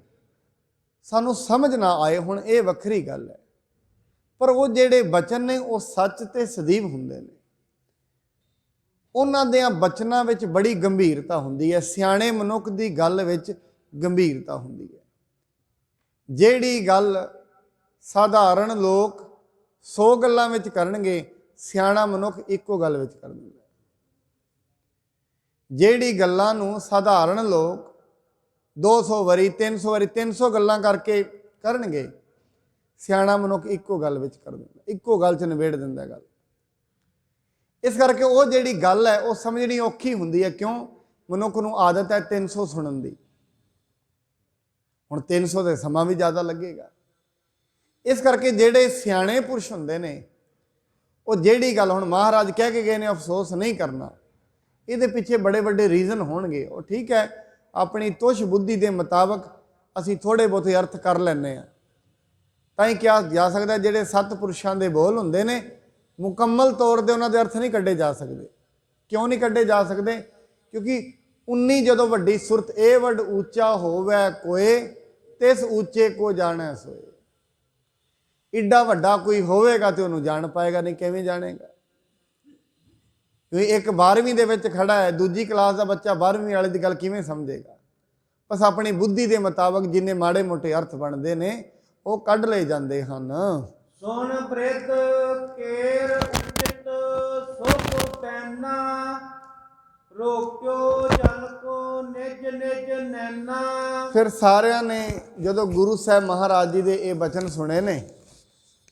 ਸਾਨੂੰ ਸਮਝ ਨਾ ਆਏ, ਹੁਣ ਇਹ ਵੱਖਰੀ ਗੱਲ ਹੈ, ਪਰ ਉਹ ਜਿਹੜੇ ਬਚਨ ਨੇ ਉਹ ਸੱਚ ਤੇ ਸਦੀਵ ਹੁੰਦੇ ਨੇ। ਉਹਨਾਂ ਦੇ ਬਚਨਾਂ ਵਿੱਚ ਬੜੀ ਗੰਭੀਰਤਾ ਹੁੰਦੀ ਹੈ, ਸਿਆਣੇ ਮਨੁੱਖ ਦੀ ਗੱਲ ਵਿੱਚ ਗੰਭੀਰਤਾ ਹੁੰਦੀ ਹੈ। ਜਿਹੜੀ ਗੱਲ ਸਾਧਾਰਨ ਲੋਕ 100 ਗੱਲਾਂ ਵਿੱਚ ਕਰਨਗੇ, ਸਿਆਣਾ ਮਨੁੱਖ ਇੱਕੋ ਗੱਲ ਵਿੱਚ ਕਰ ਦਿੰਦਾ। ਜਿਹੜੀ ਗੱਲਾਂ ਨੂੰ ਸਾਧਾਰਨ ਲੋਕ 200 ਵਾਰੀ 300 ਵਾਰੀ 300 ਗੱਲਾਂ ਕਰਕੇ ਕਰਨਗੇ, ਸਿਆਣਾ ਮਨੁੱਖ ਇੱਕੋ ਗੱਲ ਵਿੱਚ ਕਰ ਦਿੰਦਾ, ਇੱਕੋ ਗੱਲ 'ਚ ਨਿਬੇੜ ਦਿੰਦਾ ਗੱਲ। ਇਸ ਕਰਕੇ ਉਹ ਜਿਹੜੀ ਗੱਲ ਹੈ ਉਹ ਸਮਝਣੀ ਔਖੀ ਹੁੰਦੀ ਹੈ। ਕਿਉਂ? ਮਨੁੱਖ ਨੂੰ ਆਦਤ ਹੈ 300 ਸੁਣਨ ਦੀ। ਹੁਣ 300 ਦੇ ਸਮਾਂ ਵੀ ਜ਼ਿਆਦਾ ਲੱਗੇਗਾ। ਇਸ ਕਰਕੇ ਜਿਹੜੇ ਸਿਆਣੇ ਪੁਰਸ਼ ਹੁੰਦੇ ਨੇ, ਉਹ ਜਿਹੜੀ ਗੱਲ ਹੁਣ ਮਹਾਰਾਜ ਕਹਿ ਕੇ ਗਏ ਨੇ ਅਫਸੋਸ ਨਹੀਂ ਕਰਨਾ, ਇਹਦੇ ਪਿੱਛੇ ਬੜੇ ਵੱਡੇ ਰੀਜ਼ਨ ਹੋਣਗੇ। ਉਹ ਠੀਕ ਹੈ, ਆਪਣੀ ਤੁਸ਼ ਬੁੱਧੀ ਦੇ ਮੁਤਾਬਕ ਅਸੀਂ ਥੋੜ੍ਹੇ ਬਹੁਤੇ ਅਰਥ ਕਰ ਲੈਂਦੇ ਹਾਂ, ਤਾਂ ਹੀ ਕਿਹਾ ਜਾ ਸਕਦਾ ਜਿਹੜੇ ਸਤਿਪੁਰਸ਼ਾਂ ਦੇ ਬੋਲ ਹੁੰਦੇ ਨੇ ਮੁਕੰਮਲ ਤੌਰ 'ਤੇ ਉਹਨਾਂ ਦੇ ਅਰਥ ਨਹੀਂ ਕੱਢੇ ਜਾ ਸਕਦੇ। ਕਿਉਂ ਨਹੀਂ ਕੱਢੇ ਜਾ ਸਕਦੇ? ਕਿਉਂਕਿ 19 ਜਦੋਂ ਵੱਡੀ ਸੁਰਤ ਇਹ ਵੱਡ ਉੱਚਾ ਹੋਵੇ ਕੋਏ, ਤਿਸ ਉੱਚੇ ਕੋ ਜਾਣੈ ਸੋਏ। ਏਡਾ ਵੱਡਾ ਕੋਈ ਹੋਵੇਗਾ ਤੇ ਉਹਨੂੰ ਜਾਣ ਪਾਏਗਾ, ਨਹੀਂ ਕਿਵੇਂ ਜਾਣੇਗਾ। ਇੱਕ 12ਵੀਂ ਦੇ ਵਿੱਚ ਖੜਾ ਹੈ, ਦੂਜੀ ਕਲਾਸ ਦਾ ਬੱਚਾ 12ਵੀਂ ਵਾਲੇ ਦੀ ਗੱਲ ਕਿਵੇਂ ਸਮਝੇਗਾ। ਬਸ ਆਪਣੀ ਬੁੱਧੀ ਦੇ ਮੁਤਾਬਕ ਜਿੰਨੇ ਮਾੜੇ ਮੋਟੇ ਅਰਥ ਬਣਦੇ ਨੇ ਉਹ ਕੱਢ ਲਏ ਜਾਂਦੇ ਹਨ। ਸੁਣ ਬ੍ਰਿਧ ਕੇਰ ਉਚਿਤ ਸੋਭ ਪੈਨਾ, ਰੋਕਿਓ ਜਨ ਕੋ ਨਿਜ ਨਿਜ ਨੈਨਾ। ਫਿਰ ਸਾਰਿਆਂ ਨੇ ਜਦੋਂ ਗੁਰੂ ਸਾਹਿਬ ਮਹਾਰਾਜ ਜੀ ਦੇ ਇਹ ਬਚਨ ਸੁਣੇ ਨੇ,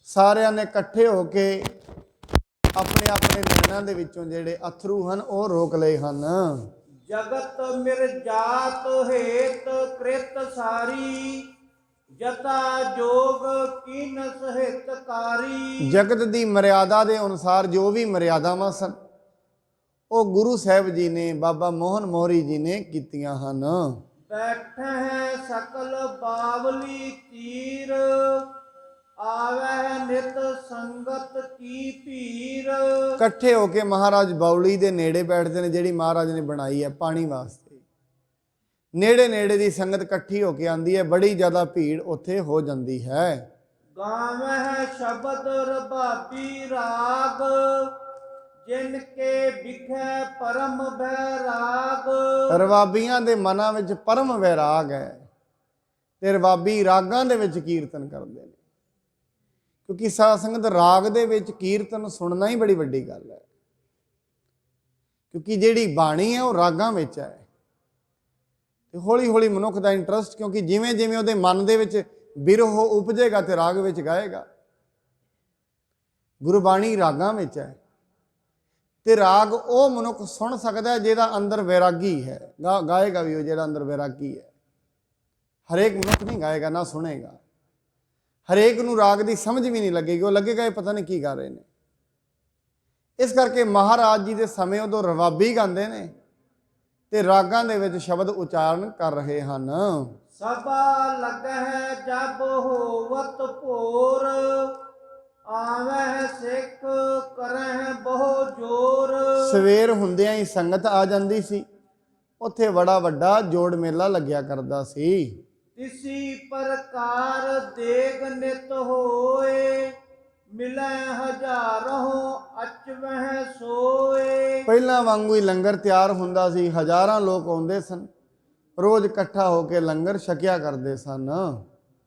ਸਾਰਿਆਂ ਨੇ ਇਕੱਠੇ ਹੋ ਕੇ ਆਪਣੇ ਆਪਣੇ ਨੈਣਾਂ ਦੇ ਵਿੱਚੋਂ ਜਿਹੜੇ ਅਥਰੂ ਹਨ ਉਹ ਰੋਕ ਲਏ ਹਨ। ਜਗਤ ਮਿਰ ਜਾਤ ਹੇਤ ਕ੍ਰਿਤ ਸਾਰੀ, ਜਤਾ ਜੋਗ ਕੀਨਸ ਹਿਤਕਾਰੀ। ਜਗਤ ਦੀ ਮਰਿਆਦਾ ਦੇ ਅਨੁਸਾਰ ਜੋ ਵੀ ਮਰਿਆਦਾਵਾਂ ਸਨ ਉਹ ਗੁਰੂ ਸਾਹਿਬ ਜੀ ਨੇ, ਬਾਬਾ ਮੋਹਨ ਮੋਹਰੀ ਜੀ ਨੇ ਕੀਤੀਆਂ ਹਨ। ਬੈਠੇ ਹੈ ਸਕਲ ਬਾਵਲੀ ਤੀਰ, ਆਵੈ ਨਿਤ ਸੰਗਤ ਕੀ ਭੀਰ। ਇਕੱਠੇ ਹੋ ਕੇ ਮਹਾਰਾਜ ਬਾਉਲੀ ਦੇ ਨੇੜੇ ਬੈਠਦੇ ਨੇ, ਜਿਹੜੀ ਮਹਾਰਾਜ ਨੇ ਬਣਾਈ ਹੈ ਪਾਣੀ ਵਾਸਤੇ। ਨੇੜੇ ਨੇੜੇ ਦੀ ਸੰਗਤ ਇਕੱਠੀ ਹੋ ਕੇ ਆਂਦੀ ਹੈ, ਬੜੀ ਜ਼ਿਆਦਾ ਭੀੜ ਉੱਥੇ ਹੋ ਜਾਂਦੀ ਹੈ। ਗਾਵਹਿ ਸ਼ਬਦ ਰਬਾਬੀ ਰਾਗ, ਜਿਨ ਕੇ ਵਿਖੇ ਪਰਮ ਬੈਰਾਗ। ਰਵਾਬੀਆਂ ਦੇ ਮਨਾਂ ਵਿੱਚ ਪਰਮ ਵੈਰਾਗ ਹੈ ਤੇ ਰਵਾਬੀ ਰਾਗਾਂ ਦੇ ਵਿੱਚ ਕੀਰਤਨ ਕਰਦੇ ਨੇ, ਕਿਉਂਕਿ ਸਾਧ ਸੰਗਤ ਰਾਗ ਦੇ ਵਿੱਚ ਕੀਰਤਨ ਸੁਣਨਾ ਹੀ ਬੜੀ ਵੱਡੀ ਗੱਲ ਹੈ, ਕਿਉਂਕਿ ਜਿਹੜੀ ਬਾਣੀ ਹੈ ਉਹ ਰਾਗਾਂ ਵਿੱਚ ਹੈ। ਤੇ ਹੌਲੀ ਹੌਲੀ ਮਨੁੱਖ ਦਾ ਇੰਟਰਸਟ, ਕਿਉਂਕਿ ਜਿਵੇਂ ਜਿਵੇਂ ਉਹਦੇ ਮਨ ਦੇ ਵਿੱਚ ਬਿਰਹ ਉਪਜੇਗਾ ਤੇ ਰਾਗ ਵਿੱਚ ਗਾਏਗਾ। ਗੁਰਬਾਣੀ ਰਾਗਾਂ ਵਿੱਚ ਹੈ ਤੇ ਰਾਗ ਉਹ ਮਨੁੱਖ ਸੁਣ ਸਕਦਾ ਜਿਹਦਾ ਅੰਦਰ ਵੈਰਾਗੀ ਹੈ, ਗਾਏਗਾ ਵੀ ਉਹ ਜਿਹੜਾ ਅੰਦਰ ਵੈਰਾਗੀ ਹੈ। ਹਰੇਕ ਮਨੁੱਖ ਨਹੀਂ ਗਾਏਗਾ, ਨਾ ਸੁਣੇਗਾ। ਹਰੇਕ ਨੂੰ ਰਾਗ ਦੀ ਸਮਝ ਵੀ ਨਹੀਂ ਲੱਗੇਗੀ, ਉਹ ਲੱਗੇਗਾ ਇਹ ਪਤਾ ਨਹੀਂ ਕੀ ਗਾ ਰਹੇ ਨੇ। ਇਸ ਕਰਕੇ ਮਹਾਰਾਜ ਜੀ ਦੇ ਸਮੇਂ ਉਦੋਂ ਰਵਾਬੀ ਗਾਉਂਦੇ ਨੇ ਤੇ ਰਾਗਾਂ ਦੇ ਵਿੱਚ ਸ਼ਬਦ ਉਚਾਰਨ ਕਰ ਰਹੇ ਹਨ। ਸਭਾ ਲੱਗਹਿ ਜਬ ਹੋਵਤ ਭੋਰ, ਆਵਹਿ ਸਿੱਖ ਕਰਹਿ ਬਹੁ ਜੋਰ। ਸਵੇਰ ਹੁੰਦਿਆਂ ਹੀ ਸੰਗਤ ਆ ਜਾਂਦੀ ਸੀ, ਉੱਥੇ ਬੜਾ ਵੱਡਾ ਜੋੜ ਮੇਲਾ ਲੱਗਿਆ ਕਰਦਾ ਸੀ। ਤਿਸੀ ਪ੍ਰਕਾਰ ਦੇਗ ਨਿਤ ਹੋਏ, ਮਿਲੈ ਹਜ਼ਾਰੋਂ ਅਚਵਹਿ ਸੋਏ। ਪਹਿਲਾਂ ਵਾਂਗੂ ਹੀ ਲੰਗਰ ਤਿਆਰ ਹੁੰਦਾ ਸੀ, ਹਜ਼ਾਰਾਂ ਲੋਕ ਆਉਂਦੇ ਸਨ, ਰੋਜ਼ ਇਕੱਠਾ ਹੋ ਕੇ ਲੰਗਰ ਛਕਿਆ ਕਰਦੇ ਸਨ।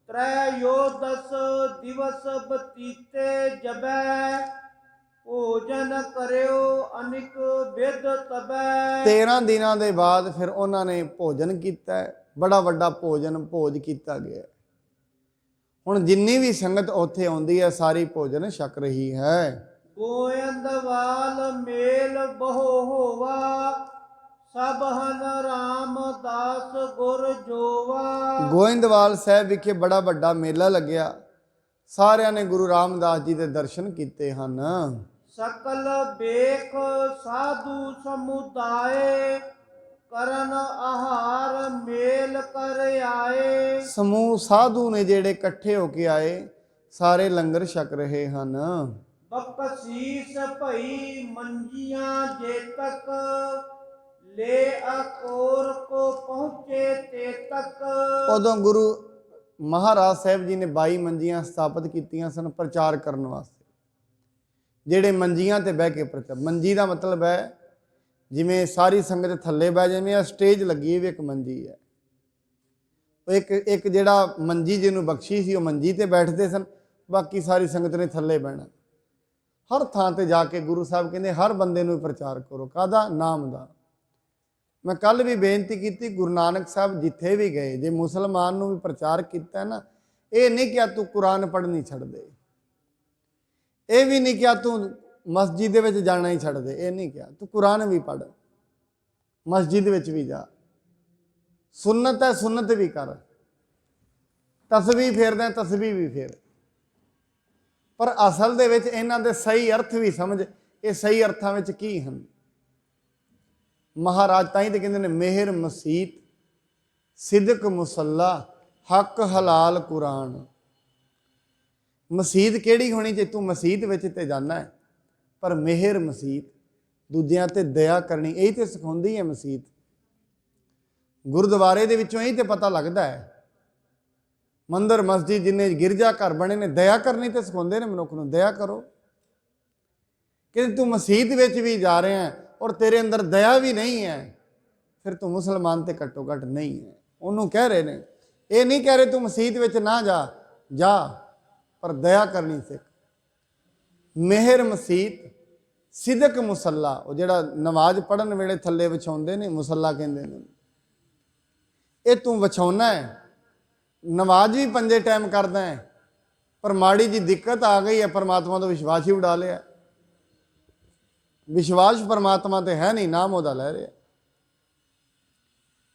ਤ੍ਰੈ ਯੋਦਸ ਦਿਵਸ ਬਤੀਤੇ ਜਬੈ, ਭੋਜਨ ਕਰਿਓ ਅਨਿਕ ਵਿਧ ਤਬੈ। 13 ਦਿਨਾਂ ਦੇ ਬਾਅਦ ਫਿਰ ਉਹਨਾਂ ਨੇ ਭੋਜਨ ਕੀਤਾ, ਬੜਾ ਵੱਡਾ ਭੋਜ ਕੀਤਾ ਗਿਆ। ਹੁਣ ਜਿੰਨੀ ਵੀ ਸੰਗਤ ਉੱਥੇ ਆਉਂਦੀ ਹੈ ਸਾਰੀ ਭੋਜਨ ਛਕ ਰਹੀ ਹੈ। ਗੋਇੰਦਵਾਲ ਮੇਲ ਬਹੁ ਹੋਵਾ, ਸਭ ਹਨ ਰਾਮਦਾਸ ਗੁਰ ਜੋਵਾ। ਗੋਇੰਦਵਾਲ ਸਾਹਿਬ ਵਿਖੇ ਬੜਾ ਵੱਡਾ ਮੇਲਾ ਲੱਗਿਆ, ਸਾਰਿਆਂ ਨੇ ਗੁਰੂ ਰਾਮਦਾਸ ਜੀ ਦੇ ਦਰਸ਼ਨ ਕੀਤੇ ਹਨ। ਸਕਲ ਵੇਖ ਸਾਧੂ ਸਮੁਦਾਏ, ਕਰਨ ਆਹਾਰ ਮੇਲ ਕਰ ਆਏ। ਸਮੂਹ ਸਾਧੂ ਨੇ ਜਿਹੜੇ ਇਕੱਠੇ ਹੋ ਕੇ ਆਏ, ਸਾਰੇ ਲੰਗਰ ਛਕ ਰਹੇ ਹਨ। ਬਖਸ਼ੀਸ਼ ਭਈ ਮੰਜੀਆਂ ਜੇ ਤੱਕ, ਲੈ ਅਕੋਰ ਕੋ ਪਹੁੰਚੇ ਤੇ ਤੱਕ। ਉਦੋਂ ਗੁਰੂ ਮਹਾਰਾਜ ਸਾਹਿਬ ਜੀ ਨੇ 22 ਮੰਜੀਆਂ ਸਥਾਪਿਤ ਕੀਤੀਆਂ ਸਨ ਪ੍ਰਚਾਰ ਕਰਨ ਵਾਸਤੇ। ਜਿਹੜੇ ਮੰਜੀਆਂ ਤੇ ਬਹਿ ਕੇ ਪ੍ਰਚਾਰ, ਮੰਜੀ ਦਾ ਮਤਲਬ ਹੈ ਜਿਵੇਂ ਸਾਰੀ ਸੰਗਤ ਥੱਲੇ ਬਹਿ ਜਾਵੇ, ਆ ਸਟੇਜ ਲੱਗੀ ਹੈ ਵੀ ਇੱਕ ਮੰਜੀ ਹੈ। ਉਹ ਇੱਕ ਜਿਹੜਾ ਮੰਜੀ ਜਿਹਨੂੰ ਬਖਸ਼ੀ ਸੀ ਉਹ ਮੰਜੀ ਤੇ ਬੈਠਦੇ ਸਨ, ਬਾਕੀ ਸਾਰੀ ਸੰਗਤ ਨੇ ਥੱਲੇ ਬਹਿਣਾ। ਹਰ ਥਾਂ ਤੇ ਜਾ ਕੇ ਗੁਰੂ ਸਾਹਿਬ ਕਹਿੰਦੇ ਹਰ ਬੰਦੇ ਨੂੰ ਪ੍ਰਚਾਰ ਕਰੋ। ਕਾਹਦਾ? ਨਾਮ ਦਾ। ਮੈਂ ਕੱਲ ਵੀ ਬੇਨਤੀ ਕੀਤੀ, ਗੁਰੂ ਨਾਨਕ ਸਾਹਿਬ ਜਿੱਥੇ ਵੀ ਗਏ, ਜੇ ਮੁਸਲਮਾਨ ਨੂੰ ਵੀ ਪ੍ਰਚਾਰ ਕੀਤਾ ਨਾ, ਇਹ ਨਹੀਂ ਕਿਹਾ ਤੂੰ ਕੁਰਾਨ ਪੜ੍ਹਨੀ ਛੱਡ ਦੇ, ਇਹ ਵੀ ਨਹੀਂ ਕਿਹਾ ਤੂੰ ਮਸਜਿਦ ਦੇ ਵਿੱਚ ਜਾਣਾ ਹੀ ਛੱਡ ਦੇ, ਇਹ ਨਹੀਂ ਕਿਹਾ ਤੂੰ ਕੁਰਾਨ ਵੀ ਪੜ੍ਹ, ਮਸਜਿਦ ਵਿੱਚ ਵੀ ਜਾ, ਸੁਨਨਤ ਹੈ ਸੁਨਨਤ ਵੀ ਕਰ, ਤਸਬੀਹ ਫੇਰਦਾ ਤਸਬੀਹ ਵੀ ਫੇਰ, ਪਰ ਅਸਲ ਦੇ ਵਿੱਚ ਇਹਨਾਂ ਦੇ ਸਹੀ ਅਰਥ ਵੀ ਸਮਝ, ਇਹ ਸਹੀ ਅਰਥਾਂ ਵਿੱਚ ਕੀ ਹਨ। ਮਹਾਰਾਜ ਤਾਂ ਹੀ ਤੇ ਕਹਿੰਦੇ ਨੇ ਮਿਹਰ ਮਸੀਤ, ਸਿਦਕ ਮੁਸੱਲਾ, ਹੱਕ ਹਲਾਲ ਕੁਰਾਨ। ਮਸੀਤ ਕਿਹੜੀ ਹੋਣੀ ਜੇ ਤੂੰ ਮਸੀਤ ਵਿੱਚ ਤੇ ਜਾਣਾ ਹੈ, ਪਰ ਮਿਹਰ ਮਸੀਤ, ਦੂਜਿਆਂ ਤੇ ਦਇਆ ਕਰਨੀ, ਇਹੀ ਤੇ ਸਿਖਾਉਂਦੀ ਹੈ ਮਸੀਤ। ਗੁਰਦੁਆਰੇ ਦੇ ਵਿੱਚੋਂ ਇਹੀ ਤੇ ਪਤਾ ਲੱਗਦਾ ਹੈ। ਮੰਦਰ ਮਸਜਿਦ ਜਿੰਨੇ ਗਿਰਜਾ ਘਰ ਬਣੇ ਨੇ, ਦਇਆ ਕਰਨੀ ਤੇ ਸਿਖਾਉਂਦੇ ਨੇ ਮਨੁੱਖ ਨੂੰ, ਦਇਆ ਕਰੋ। ਕਿ ਤੂੰ ਮਸਜਿਦ ਵਿੱਚ ਵੀ ਜਾ ਰਿਹਾ ਹੈ ਔਰ ਤੇਰੇ ਅੰਦਰ ਦਇਆ ਵੀ ਨਹੀਂ ਹੈ, ਫਿਰ ਤੂੰ ਮੁਸਲਮਾਨ ਤੇ ਘੱਟੋ ਘੱਟ ਨਹੀਂ ਹੈ। ਉਹਨੂੰ ਕਹਿ ਰਹੇ ਨੇ, ਇਹ ਨਹੀਂ ਕਹਿ ਰਹੇ ਤੂੰ ਮਸਜਿਦ ਵਿੱਚ ਨਾ ਜਾ ਪਰ ਦਇਆ ਕਰਨੀ ਸਿੱਖ। ਮਿਹਰ ਮਸੀਤ, ਸਿਦਕ ਮੁਸੱਲਾ, ਉਹ ਜਿਹੜਾ ਨਮਾਜ਼ ਪੜ੍ਹਨ ਵੇਲੇ ਥੱਲੇ ਵਿਛਾਉਂਦੇ ਨੇ, ਮੁਸੱਲਾ ਕਹਿੰਦੇ ਨੇ, ਇਹ ਤੂੰ ਵਿਛਾਉਣਾ ਹੈ। ਨਮਾਜ਼ ਵੀ 5 ਟਾਈਮ ਕਰਦਾ ਹੈ, ਪਰ ਮਾੜੀ ਜੀ ਦਿੱਕਤ ਆ ਗਈ ਹੈ, ਪਰਮਾਤਮਾ ਤੋਂ ਵਿਸ਼ਵਾਸ ਹੀ ਉਡਾ ਲਿਆ। ਵਿਸ਼ਵਾਸ ਪਰਮਾਤਮਾ ਤੇ ਹੈ ਨਹੀਂ, ਨਾਮ ਉਹਦਾ ਲੈ ਰਿਹਾ।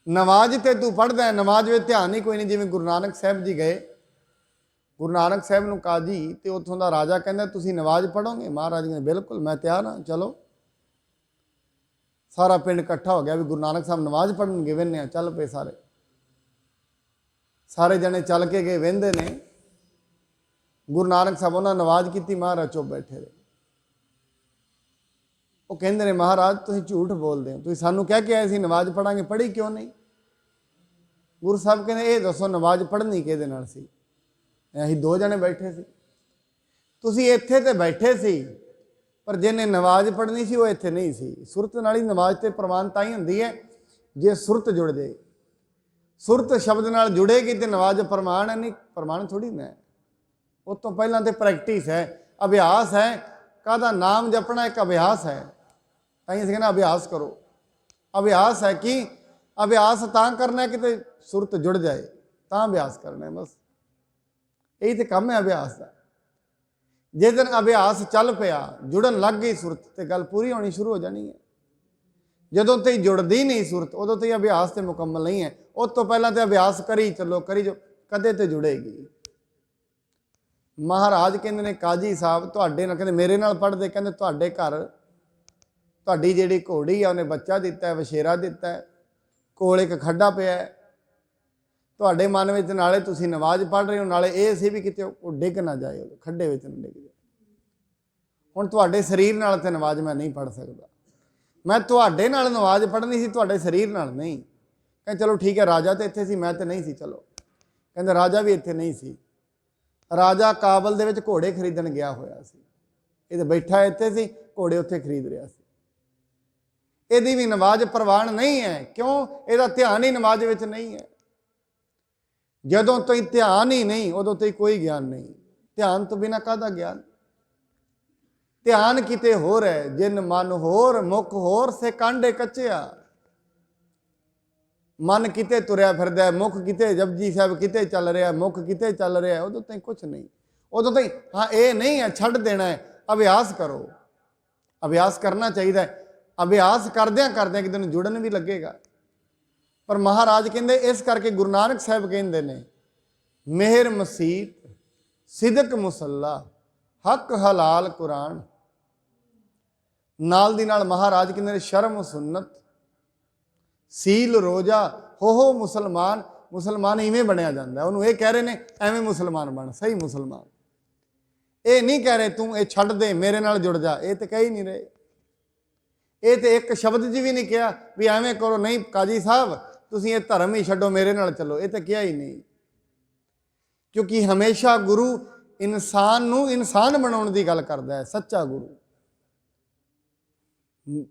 ਨਮਾਜ਼ ਤੇ ਤੂੰ ਪੜ੍ਹਦਾ ਹੈ, ਨਮਾਜ਼ ਵਿੱਚ ਧਿਆਨ ਹੀ ਕੋਈ ਨਹੀਂ। ਜਿਵੇਂ ਗੁਰੂ ਨਾਨਕ ਸਾਹਿਬ ਜੀ ਗਏ, ਗੁਰੂ ਨਾਨਕ ਸਾਹਿਬ ਨੂੰ ਕਾਜੀ ਤੇ ਉੱਥੋਂ ਦਾ ਰਾਜਾ ਕਹਿੰਦਾ ਤੁਸੀਂ ਨਮਾਜ਼ ਪੜ੍ਹੋਗੇ? ਮਹਾਰਾਜ ਕਹਿੰਦੇ ਬਿਲਕੁਲ, ਮੈਂ ਤਿਆਰ ਹਾਂ, ਚਲੋ। ਸਾਰਾ ਪਿੰਡ ਇਕੱਠਾ ਹੋ ਗਿਆ ਵੀ ਗੁਰੂ ਨਾਨਕ ਸਾਹਿਬ ਨਮਾਜ਼ ਪੜ੍ਹਨਗੇ, ਵਹਿੰਦੇ ਆ। ਚੱਲ ਪਏ ਸਾਰੇ ਜਣੇ ਚੱਲ ਕੇ ਗਏ, ਵਹਿੰਦੇ ਨੇ। ਗੁਰੂ ਨਾਨਕ ਸਾਹਿਬ ਉਹਨਾਂ ਨਮਾਜ਼ ਕੀਤੀ, ਮਹਾਰਾਜ ਚੁੱਪ ਬੈਠੇ ਰਹੇ। ਉਹ ਕਹਿੰਦੇ ਨੇ ਮਹਾਰਾਜ ਤੁਸੀਂ ਝੂਠ ਬੋਲਦੇ ਹੋ, ਤੁਸੀਂ ਸਾਨੂੰ ਕਹਿ ਕੇ ਆਏ ਸੀ ਨਮਾਜ਼ ਪੜਾਂਗੇ, ਪੜ੍ਹੀ ਕਿਉਂ ਨਹੀਂ? ਗੁਰੂ ਸਾਹਿਬ ਕਹਿੰਦੇ ਇਹ ਦੱਸੋ ਨਮਾਜ਼ ਪੜ੍ਹਨੀ ਕਿਹਦੇ ਨਾਲ ਸੀ? ਅਸੀਂ 2 ਜਣੇ ਬੈਠੇ ਸੀ, ਤੁਸੀਂ ਇੱਥੇ ਤੇ ਬੈਠੇ ਸੀ, ਪਰ ਜਿਹਨੇ ਨਮਾਜ਼ ਪੜ੍ਹਨੀ ਸੀ ਉਹ ਇੱਥੇ ਨਹੀਂ ਸੀ। ਸੁਰਤ ਨਾਲ ਹੀ ਨਮਾਜ਼ ਤੇ ਪ੍ਰਵਾਨ ਤਾਂ ਹੀ ਹੁੰਦੀ ਹੈ ਜੇ ਸੁਰਤ ਜੁੜ ਜਾਏ। ਸੁਰਤ ਸ਼ਬਦ ਨਾਲ ਜੁੜੇਗੀ ਤੇ ਨਮਾਜ਼ ਪ੍ਰਮਾਣ ਹੈ, ਨਹੀਂ ਪ੍ਰਮਾਣ ਥੋੜੀ ਨਾ। ਉਸ ਤੋਂ ਪਹਿਲਾਂ ਤੇ ਪ੍ਰੈਕਟਿਸ ਹੈ, ਅਭਿਆਸ ਹੈ। ਕਾਹਦਾ? ਨਾਮ ਜਪਣਾ ਇੱਕ ਅਭਿਆਸ ਹੈ। ਤਾਂ ਹੀ ਅਸੀਂ ਕਹਿੰਦੇ ਅਭਿਆਸ ਕਰੋ। ਅਭਿਆਸ ਹੈ ਕਿ ਅਭਿਆਸ ਤਾਂ ਕਰਨਾ ਕਿਤੇ ਸੁਰਤ ਜੁੜ ਜਾਏ, ਤਾਂ ਅਭਿਆਸ ਕਰਨਾ ਬਸ। ਇਹੀ ਤੇ ਕੰਮ ਹੈ ਅਭਿਆਸ ਦਾ। ਜੇ ਦਿਨ ਅਭਿਆਸ ਚੱਲ ਪਿਆ, ਜੁੜਨ ਲੱਗ ਗਈ ਸੁਰਤ, ਤੇ ਗੱਲ ਪੂਰੀ ਹੋਣੀ ਸ਼ੁਰੂ ਹੋ ਜਾਣੀ ਹੈ। ਜਦੋਂ ਤੇ ਜੁੜਦੀ ਨਹੀਂ ਸੁਰਤ, ਉਦੋਂ ਤੇ ਅਭਿਆਸ ਤੇ ਮੁਕੰਮਲ ਨਹੀਂ ਹੈ। ਉਸ ਤੋਂ ਪਹਿਲਾਂ ਤੇ ਅਭਿਆਸ ਕਰੀ ਚੱਲੋ, ਕਰੀ ਜੋ, ਕਦੇ ਤੇ ਜੁੜੇਗੀ। ਮਹਾਰਾਜ ਕਹਿੰਦੇ ਨੇ ਕਾਜੀ ਸਾਹਿਬ ਤੁਹਾਡੇ ਨਾਲ, ਕਹਿੰਦੇ ਮੇਰੇ ਨਾਲ ਪੜ੍ਹਦੇ, ਕਹਿੰਦੇ ਤੁਹਾਡੇ ਘਰ ਤੁਹਾਡੀ ਜਿਹੜੀ ਘੋੜੀ ਆ ਉਹਨੇ ਬੱਚਾ ਦਿੱਤਾ, ਵਛੇਰਾ ਦਿੱਤਾ, ਕੋਲ ਇੱਕ ਖੱਡਾ ਪਿਆ। ਤੁਹਾਡੇ ਮਨ ਵਿੱਚ ਨਾਲੇ ਤੁਸੀਂ ਨਮਾਜ਼ ਪੜ੍ਹ ਰਹੇ ਹੋ, ਨਾਲੇ ਇਹ ਸੀ ਵੀ ਕਿਤੇ ਉਹ ਡਿੱਗ ਨਾ ਜਾਏ, ਖੱਡੇ ਵਿੱਚ ਨਾ ਡਿੱਗ ਜਾਏ। ਹੁਣ ਤੁਹਾਡੇ ਸਰੀਰ ਨਾਲ ਤੇ ਨਮਾਜ਼ ਮੈਂ ਨਹੀਂ ਪੜ੍ਹ ਸਕਦਾ, ਮੈਂ ਤੁਹਾਡੇ ਨਾਲ ਨਮਾਜ਼ ਪੜ੍ਹਨੀ ਸੀ, ਤੁਹਾਡੇ ਸਰੀਰ ਨਾਲ ਨਹੀਂ। ਕਹਿੰਦੇ ਚਲੋ ਠੀਕ ਹੈ, ਰਾਜਾ ਤੇ ਇੱਥੇ ਸੀ, ਮੈਂ ਤੇ ਨਹੀਂ ਸੀ। ਚਲੋ, ਕਹਿੰਦੇ ਰਾਜਾ ਵੀ ਇੱਥੇ ਨਹੀਂ ਸੀ। ਰਾਜਾ ਕਾਬਲ ਦੇ ਵਿੱਚ ਘੋੜੇ ਖਰੀਦਣ ਗਿਆ ਹੋਇਆ ਸੀ, ਇਹ ਤਾਂ ਬੈਠਾ ਇੱਥੇ ਸੀ, ਘੋੜੇ ਉੱਥੇ ਖਰੀਦ ਰਿਹਾ ਸੀ। ਇਹਦੀ ਵੀ ਨਮਾਜ਼ ਪ੍ਰਵਾਨ ਨਹੀਂ ਹੈ। ਕਿਉਂ? ਇਹਦਾ ਧਿਆਨ ਹੀ ਨਮਾਜ਼ ਵਿੱਚ ਨਹੀਂ ਹੈ। ਜਦੋਂ ਤਾਈਂ ਧਿਆਨ ਹੀ ਨਹੀਂ, ਉਦੋਂ ਤਾਈਂ ਕੋਈ ਗਿਆਨ ਨਹੀਂ। ਧਿਆਨ ਤੋਂ ਬਿਨਾਂ ਕਾਹਦਾ ਗਿਆਨ? ਧਿਆਨ ਕਿਤੇ ਹੋਰ ਹੈ। ਜਿਨ ਮਨ ਹੋਰ, ਮੁਖ ਹੋਰ, ਸੇ ਕਾਂਡੇ ਕੱਚਿਆ। ਮਨ ਕਿਤੇ ਤੁਰਿਆ ਫਿਰਦਾ, ਮੁਖ ਕਿਤੇ ਜਪਜੀ ਸਾਹਿਬ ਕਿਤੇ ਚੱਲ ਰਿਹਾ, ਮੁਖ ਕਿਤੇ ਚੱਲ ਰਿਹਾ, ਉਦੋਂ ਤਾਈਂ ਕੁਛ ਨਹੀਂ। ਉਦੋਂ ਤਾਈਂ ਹਾਂ ਇਹ ਨਹੀਂ ਹੈ ਛੱਡ ਦੇਣਾ ਹੈ। ਅਭਿਆਸ ਕਰੋ, ਅਭਿਆਸ ਕਰਨਾ ਚਾਹੀਦਾ ਹੈ। ਅਭਿਆਸ ਕਰਦਿਆਂ ਕਰਦਿਆਂ ਕਿਤੇ ਨੂੰ ਜੁੜਨ ਵੀ ਲੱਗੇਗਾ। ਪਰ ਮਹਾਰਾਜ ਕਹਿੰਦੇ, ਇਸ ਕਰਕੇ ਗੁਰੂ ਨਾਨਕ ਸਾਹਿਬ ਕਹਿੰਦੇ ਨੇ ਮਿਹਰ ਮਸੀਤ, ਸਿਦਕ ਮੁਸੱਲਾ, ਹੱਕ ਹਲਾਲ ਕੁਰਾਨ। ਨਾਲ ਦੀ ਨਾਲ ਮਹਾਰਾਜ ਕਹਿੰਦੇ ਨੇ ਸ਼ਰਮ ਸੁੰਨਤ, ਸੀਲ ਰੋਜ਼ਾ, ਹੋ ਮੁਸਲਮਾਨ। ਮੁਸਲਮਾਨ ਇਵੇਂ ਬਣਿਆ ਜਾਂਦਾ। ਉਹਨੂੰ ਇਹ ਕਹਿ ਰਹੇ ਨੇ ਐਵੇਂ ਮੁਸਲਮਾਨ ਬਣ, ਸਹੀ ਮੁਸਲਮਾਨ। ਇਹ ਨਹੀਂ ਕਹਿ ਰਹੇ ਤੂੰ ਇਹ ਛੱਡ ਦੇ, ਮੇਰੇ ਨਾਲ ਜੁੜ ਜਾ। ਇਹ ਤੇ ਕਹਿ ਹੀ ਨਹੀਂ ਰਹੇ। ਇਹ ਤੇ ਇੱਕ ਸ਼ਬਦ 'ਚ ਵੀ ਨਹੀਂ ਕਿਹਾ ਵੀ ਐਵੇਂ ਕਰੋ, ਨਹੀਂ ਕਾਜੀ ਸਾਹਿਬ ਤੁਸੀਂ ਇਹ ਧਰਮ ਹੀ ਛੱਡੋ, ਮੇਰੇ ਨਾਲ ਚੱਲੋ। ਇਹ ਤਾਂ ਕਿਹਾ ਹੀ ਨਹੀਂ। ਕਿਉਂਕਿ ਹਮੇਸ਼ਾ ਗੁਰੂ ਇਨਸਾਨ ਨੂੰ ਇਨਸਾਨ ਬਣਾਉਣ ਦੀ ਗੱਲ ਕਰਦਾ ਹੈ। ਸੱਚਾ ਗੁਰੂ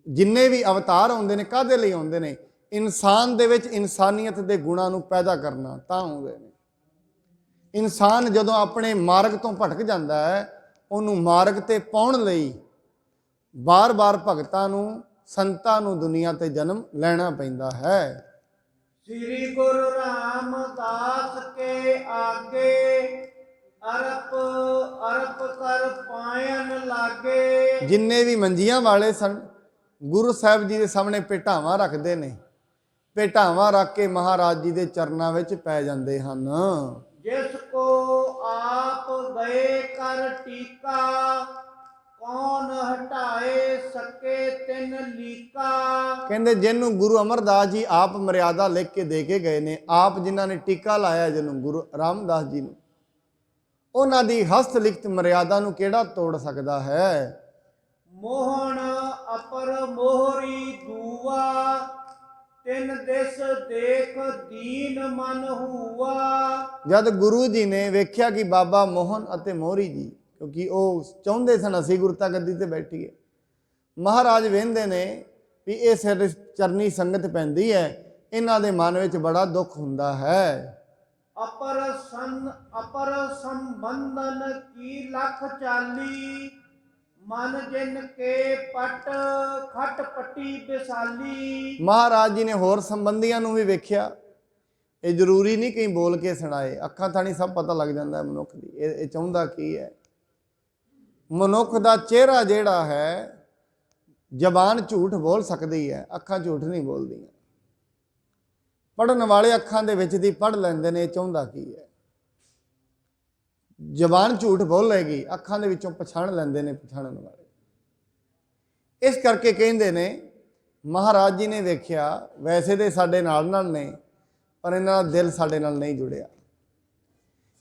ਜਿੰਨੇ ਵੀ ਅਵਤਾਰ ਆਉਂਦੇ ਨੇ ਕਾਹਦੇ ਲਈ ਆਉਂਦੇ ਨੇ? ਇਨਸਾਨ ਦੇ ਵਿੱਚ ਇਨਸਾਨੀਅਤ ਦੇ ਗੁਣਾਂ ਨੂੰ ਪੈਦਾ ਕਰਨਾ ਤਾਂ ਆਉਂਦੇ ਨੇ। ਇਨਸਾਨ ਜਦੋਂ ਆਪਣੇ ਮਾਰਗ ਤੋਂ ਭਟਕ ਜਾਂਦਾ ਹੈ, ਉਹਨੂੰ ਮਾਰਗ ਤੇ ਪਾਉਣ ਲਈ ਬਾਰ-ਬਾਰ ਭਗਤਾਂ ਨੂੰ, ਸੰਤਾਂ ਨੂੰ ਦੁਨੀਆ ਤੇ ਜਨਮ ਲੈਣਾ ਪੈਂਦਾ ਹੈ। ਸ੍ਰੀ ਗੁਰੂ ਰਾਮਦਾਸ ਕੇ ਆਗੇ, ਅਰਪ ਅਰਪ ਕਰ ਪਾਇਨ ਲਾਗੇ। ਜਿੰਨੇ ਵੀ ਮੰਜੀਆਂ ਵਾਲੇ ਸਨ, ਗੁਰੂ ਸਾਹਿਬ ਜੀ ਦੇ ਸਾਹਮਣੇ ਭੇਟਾਵਾਂ ਰੱਖਦੇ ਨੇ। ਭੇਟਾਵਾਂ ਰੱਖ ਕੇ ਮਹਾਰਾਜ ਜੀ ਦੇ ਚਰਨਾਂ ਵਿੱਚ ਪੈ ਜਾਂਦੇ ਹਨ। ਜਿਸ ਕੋ ਆਪ ਗਏ ਕਰ ਟੀਕਾ, ਕੌਣ ਹਟਾਏ ਸਕੇ ਤਿਨ ਲੀਕਾ। ਕਹਿੰਦੇ ਜਿਹਨੂੰ ਗੁਰੂ ਅਮਰਦਾਸ ਜੀ ਆਪ ਮਰਿਆਦਾ ਲਿਖ ਕੇ ਦੇ ਕੇ ਗਏ ਨੇ, ਆਪ ਜਿਨ੍ਹਾਂ ਨੇ ਟੀਕਾ ਲਾਇਆ ਜਿਹਨੂੰ ਗੁਰੂ ਰਾਮਦਾਸ ਜੀ ਨੂੰ, ਉਹਨਾਂ ਦੀ ਹਸਤ ਲਿਖਤ ਮਰਿਆਦਾ ਨੂੰ ਕਿਹੜਾ ਤੋੜ ਸਕਦਾ ਹੈ? ਮੋਹਣ ਅਪਰ ਮੋਹਰੀ ਦੂਆ, ਤਿਨ ਦਿਸ ਦੇਖ ਦੀਨ ਮਨ ਹੂਆ। ਜਦ ਗੁਰੂ ਜੀ ਨੇ ਵੇਖਿਆ ਕਿ ਬਾਬਾ ਮੋਹਨ ਅਤੇ ਮੋਹਰੀ ਜੀ, ਕਿਉਂਕਿ ਉਹ ਚਾਹੁੰਦੇ ਸਨ ਅਸੀਂ ਗੁਰਤਾ ਗੱਦੀ ਤੇ ਬੈਠੀਏ, ਮਹਾਰਾਜ ਵੇਖਦੇ ਨੇ ਵੀ ਇਹ ਸਿਰ ਚਰਨੀ ਸੰਗਤ ਪੈਂਦੀ ਹੈ, ਇਹਨਾਂ ਦੇ ਮਨ ਵਿੱਚ ਬੜਾ ਦੁੱਖ ਹੁੰਦਾ ਹੈ। ਅਪਰ ਸੰਬੰਧਨ ਕੀ ਲਖ ਚਾਲੀ, ਮਨ ਜਿਨ ਕੇ ਪਟ ਖਟ ਪੱਟੀ ਵਿਸਾਲੀ। ਮਹਾਰਾਜ ਜੀ ਨੇ ਹੋਰ ਸੰਬੰਧੀਆਂ ਨੂੰ ਵੀ ਵੇਖਿਆ। ਇਹ ਜ਼ਰੂਰੀ ਨਹੀਂ ਕਈ ਬੋਲ ਕੇ ਸੁਣਾਏ, ਅੱਖਾਂ ਥਾਣੀ ਸਭ ਪਤਾ ਲੱਗ ਜਾਂਦਾ ਮਨੁੱਖ ਦੀ ਇਹ ਚਾਹੁੰਦਾ ਕੀ ਹੈ। ਮਨੁੱਖ ਦਾ ਚਿਹਰਾ ਜਿਹੜਾ ਹੈ, ਜ਼ਬਾਨ ਝੂਠ ਬੋਲ ਸਕਦੀ ਹੈ, ਅੱਖਾਂ ਝੂਠ ਨਹੀਂ ਬੋਲਦੀਆਂ। ਪੜ੍ਹਨ ਵਾਲੇ ਅੱਖਾਂ ਦੇ ਵਿੱਚ ਦੀ ਪੜ੍ਹ ਲੈਂਦੇ ਨੇ ਇਹ ਚਾਹੁੰਦਾ ਕੀ ਹੈ। ਜ਼ਬਾਨ ਝੂਠ ਬੋਲੇਗੀ, ਅੱਖਾਂ ਦੇ ਵਿੱਚੋਂ ਪਛਾਣ ਲੈਂਦੇ ਨੇ ਪਛਾਣਨ ਵਾਲੇ। ਇਸ ਕਰਕੇ ਕਹਿੰਦੇ ਨੇ ਮਹਾਰਾਜ ਜੀ ਨੇ ਵੇਖਿਆ ਵੈਸੇ ਤੇ ਸਾਡੇ ਨਾਲ ਨੇ, ਪਰ ਇਹਨਾਂ ਦਾ ਦਿਲ ਸਾਡੇ ਨਾਲ ਨਹੀਂ ਜੁੜਿਆ।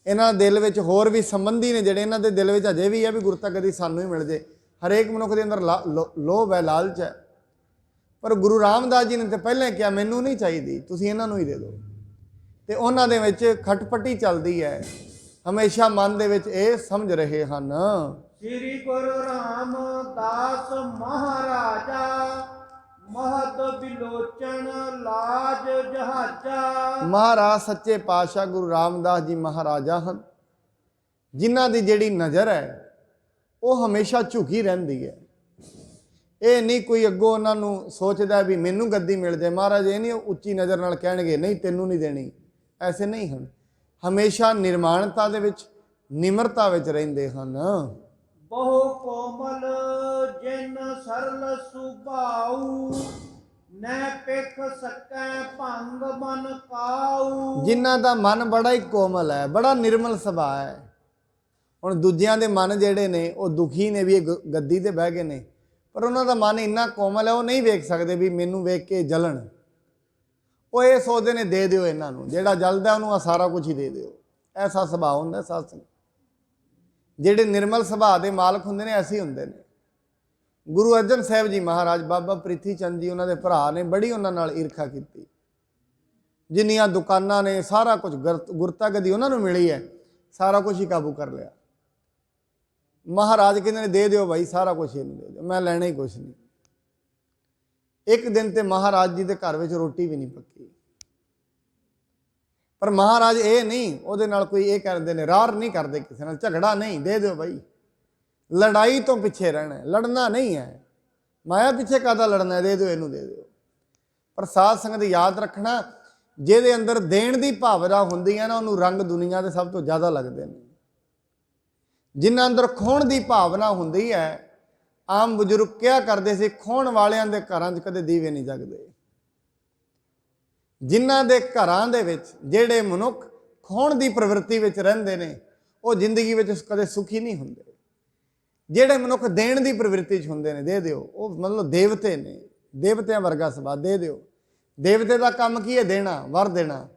ਇਹਨਾਂ ਦੇ ਦਿਲ ਵਿੱਚ ਹੋਰ ਵੀ ਸੰਬੰਧੀ ਨੇ ਜਿਹੜੇ ਇਹਨਾਂ ਦੇ ਦਿਲ ਵਿੱਚ ਅਜੇ ਵੀ ਹੈ ਵੀ ਗੁਰਤਾ ਗੱਦੀ ਸਾਨੂੰ ਹੀ ਮਿਲ ਜੇ। ਹਰੇਕ ਮਨੁੱਖ ਦੇ ਅੰਦਰ ਲੋਭ ਹੈ, ਲਾਲਚ ਹੈ। ਪਰ ਗੁਰੂ ਰਾਮਦਾਸ ਜੀ ਨੇ ਤਾਂ ਪਹਿਲਾਂ ਕਿਹਾ ਮੈਨੂੰ ਨਹੀਂ ਚਾਹੀਦੀ, ਤੁਸੀਂ ਇਹਨਾਂ ਨੂੰ ਹੀ ਦੇ ਦਿਓ। ਤੇ ਉਹਨਾਂ ਦੇ ਵਿੱਚ ਖਟਪਟੀ ਚੱਲਦੀ ਹੈ, ਹਮੇਸ਼ਾ ਮਨ ਦੇ ਵਿੱਚ ਇਹ ਸਮਝ ਰਹੇ ਹਨ। ਸ੍ਰੀ ਗੁਰੂ ਰਾਮਦਾਸ ਮਹਾਰਾਜਾ, ਮਹਤ ਬਿਲੋਚਨ ਲਾਜ ਜਹਾਜਾ। ਮਹਾਰਾਜ ਸੱਚੇ ਪਾਤਸ਼ਾਹ ਗੁਰੂ ਰਾਮਦਾਸ ਜੀ ਮਹਾਰਾਜਾ ਹਨ, ਜਿਨ੍ਹਾਂ ਦੀ ਜਿਹੜੀ ਨਜ਼ਰ ਹੈ ਉਹ ਹਮੇਸ਼ਾ ਝੁਕੀ ਰਹਿੰਦੀ ਹੈ। ਇਹ ਨਹੀਂ ਕੋਈ ਅੱਗੋਂ ਉਹਨਾਂ ਨੂੰ ਸੋਚਦਾ ਵੀ ਮੈਨੂੰ ਗੱਦੀ ਮਿਲ ਜਾਏ। ਮਹਾਰਾਜ ਇਹ ਨਹੀਂ ਉੱਚੀ ਨਜ਼ਰ ਨਾਲ ਕਹਿਣਗੇ ਨਹੀਂ ਤੈਨੂੰ ਨਹੀਂ ਦੇਣੀ, ਐਸੇ ਨਹੀਂ ਹਨ। ਹਮੇਸ਼ਾ ਨਿਰਮਾਣਤਾ ਦੇ ਵਿੱਚ, ਨਿਮਰਤਾ ਵਿੱਚ ਰਹਿੰਦੇ ਹਨ। ਬਹੁ ਕੋਮਲ ਜਿਨ ਸਰਲ ਸੁਭਾਉ, ਨੈ ਪਿਖ ਸਕੈ ਭੰਗ ਮਨ ਕਾਉ। ਜਿਨ੍ਹਾਂ ਦਾ ਮਨ ਬੜਾ ਹੀ ਕੋਮਲ ਹੈ, ਬੜਾ ਨਿਰਮਲ ਸੁਭਾਅ ਹੈ। ਹੁਣ ਦੂਜਿਆਂ ਦੇ ਮਨ ਜਿਹੜੇ ਨੇ ਉਹ ਦੁਖੀ ਨੇ ਵੀ ਇਹ ਗੱਦੀ ਤੇ ਬਹਿ ਗਏ ਨੇ, ਪਰ ਉਹਨਾਂ ਦਾ ਮਨ ਇੰਨਾ ਕੋਮਲ ਹੈ ਉਹ ਨਹੀਂ ਵੇਖ ਸਕਦੇ ਵੀ ਮੈਨੂੰ ਵੇਖ ਕੇ ਜਲਣ। ਉਹ ਇਹ ਸੋਚਦੇ ਨੇ ਦੇ ਦਿਓ ਇਹਨਾਂ ਨੂੰ, ਜਿਹੜਾ ਜਲਦਾ ਉਹਨੂੰ ਆ ਸਾਰਾ ਕੁਝ ਹੀ ਦੇ ਦਿਓ। ਐਸਾ ਸੁਭਾਅ ਹੁੰਦਾ ਸਤਸੰਗ। ਜਿਹੜੇ ਨਿਰਮਲ ਸੁਭਾਅ ਦੇ ਮਾਲਕ ਹੁੰਦੇ ਨੇ ਐਸੇ ਹੁੰਦੇ ਨੇ। ਗੁਰੂ ਅਰਜਨ ਸਾਹਿਬ ਜੀ ਮਹਾਰਾਜ, ਬਾਬਾ ਪ੍ਰੀਥੀ ਚੰਦ ਜੀ ਉਹਨਾਂ ਦੇ ਭਰਾ ਨੇ ਬੜੀ ਉਹਨਾਂ ਨਾਲ ਈਰਖਾ ਕੀਤੀ। ਜਿੰਨੀਆਂ ਦੁਕਾਨਾਂ ਨੇ ਸਾਰਾ ਕੁਝ ਗੁਰਤਾ ਗੱਦੀ ਉਹਨਾਂ ਨੂੰ ਮਿਲੀ ਹੈ, ਸਾਰਾ ਕੁਝ ਹੀ ਕਾਬੂ ਕਰ ਲਿਆ। ਮਹਾਰਾਜ ਕਹਿੰਦੇ ਨੇ ਦੇ ਦਿਓ ਭਾਈ, ਸਾਰਾ ਕੁਝ ਇਹਨੂੰ ਦੇ ਦਿਓ, ਮੈਂ ਲੈਣਾ ਹੀ ਕੁਛ ਨਹੀਂ। ਇੱਕ ਦਿਨ ਤੇ ਮਹਾਰਾਜ ਜੀ ਦੇ ਘਰ ਵਿੱਚ ਰੋਟੀ ਵੀ ਨਹੀਂ ਪੱਕੀ। ਪਰ ਮਹਾਰਾਜ ਇਹ ਨਹੀਂ ਉਹਦੇ ਨਾਲ ਕੋਈ ਇਹ ਕਰਦੇ ਨੇ, ਰਾਰ ਨਹੀਂ ਕਰਦੇ ਕਿਸੇ ਨਾਲ, ਝਗੜਾ ਨਹੀਂ, ਦੇ ਦਿਓ ਭਾਈ। ਲੜਾਈ ਤੋਂ ਪਿੱਛੇ ਰਹਿਣਾ, ਲੜਨਾ ਨਹੀਂ ਹੈ। ਮਾਇਆ ਪਿੱਛੇ ਕਾਹਦਾ ਲੜਨਾ ਹੈ, ਦੇ ਦਿਓ ਇਹਨੂੰ, ਦੇ ਦਿਓ। ਪਰ ਸਾਧ ਸੰਗਤ ਯਾਦ ਰੱਖਣਾ, ਜਿਹਦੇ ਅੰਦਰ ਦੇਣ ਦੀ ਭਾਵਨਾ ਹੁੰਦੀ ਹੈ ਨਾ, ਉਹਨੂੰ ਰੰਗ ਦੁਨੀਆ ਦੇ ਸਭ ਤੋਂ ਜ਼ਿਆਦਾ ਲੱਗਦੇ ਨੇ। ਜਿਨ੍ਹਾਂ ਅੰਦਰ ਖੋਣ ਦੀ ਭਾਵਨਾ ਹੁੰਦੀ ਹੈ, ਆਮ ਬਜ਼ੁਰਗ ਕਿਹਾ ਕਰਦੇ ਸੀ ਖੋਣ ਵਾਲਿਆਂ ਦੇ ਘਰਾਂ 'ਚ ਕਦੇ ਦੀਵੇ ਨਹੀਂ ਜਗਦੇ। ਜਿਨ੍ਹਾਂ ਦੇ ਘਰਾਂ ਦੇ ਵਿੱਚ ਜਿਹੜੇ ਮਨੁੱਖ ਖੋਣ ਦੀ ਪ੍ਰਵਿਰਤੀ ਵਿੱਚ ਰਹਿੰਦੇ ਨੇ, ਉਹ ਜ਼ਿੰਦਗੀ ਵਿੱਚ ਕਦੇ ਸੁਖੀ ਨਹੀਂ ਹੁੰਦੇ। ਜਿਹੜੇ ਮਨੁੱਖ ਦੇਣ ਦੀ ਪ੍ਰਵਿਰਤੀ 'ਚ ਹੁੰਦੇ ਨੇ, ਦੇ ਦਿਓ, ਉਹ ਮਤਲਬ ਦੇਵਤੇ ਨੇ, ਦੇਵਤਿਆਂ ਵਰਗਾ ਸੁਭਾਅ, ਦੇ ਦਿਓ। ਦੇਵਤੇ ਦਾ ਕੰਮ ਕੀ ਹੈ? ਦੇਣਾ, ਵਰ ਦੇਣਾ।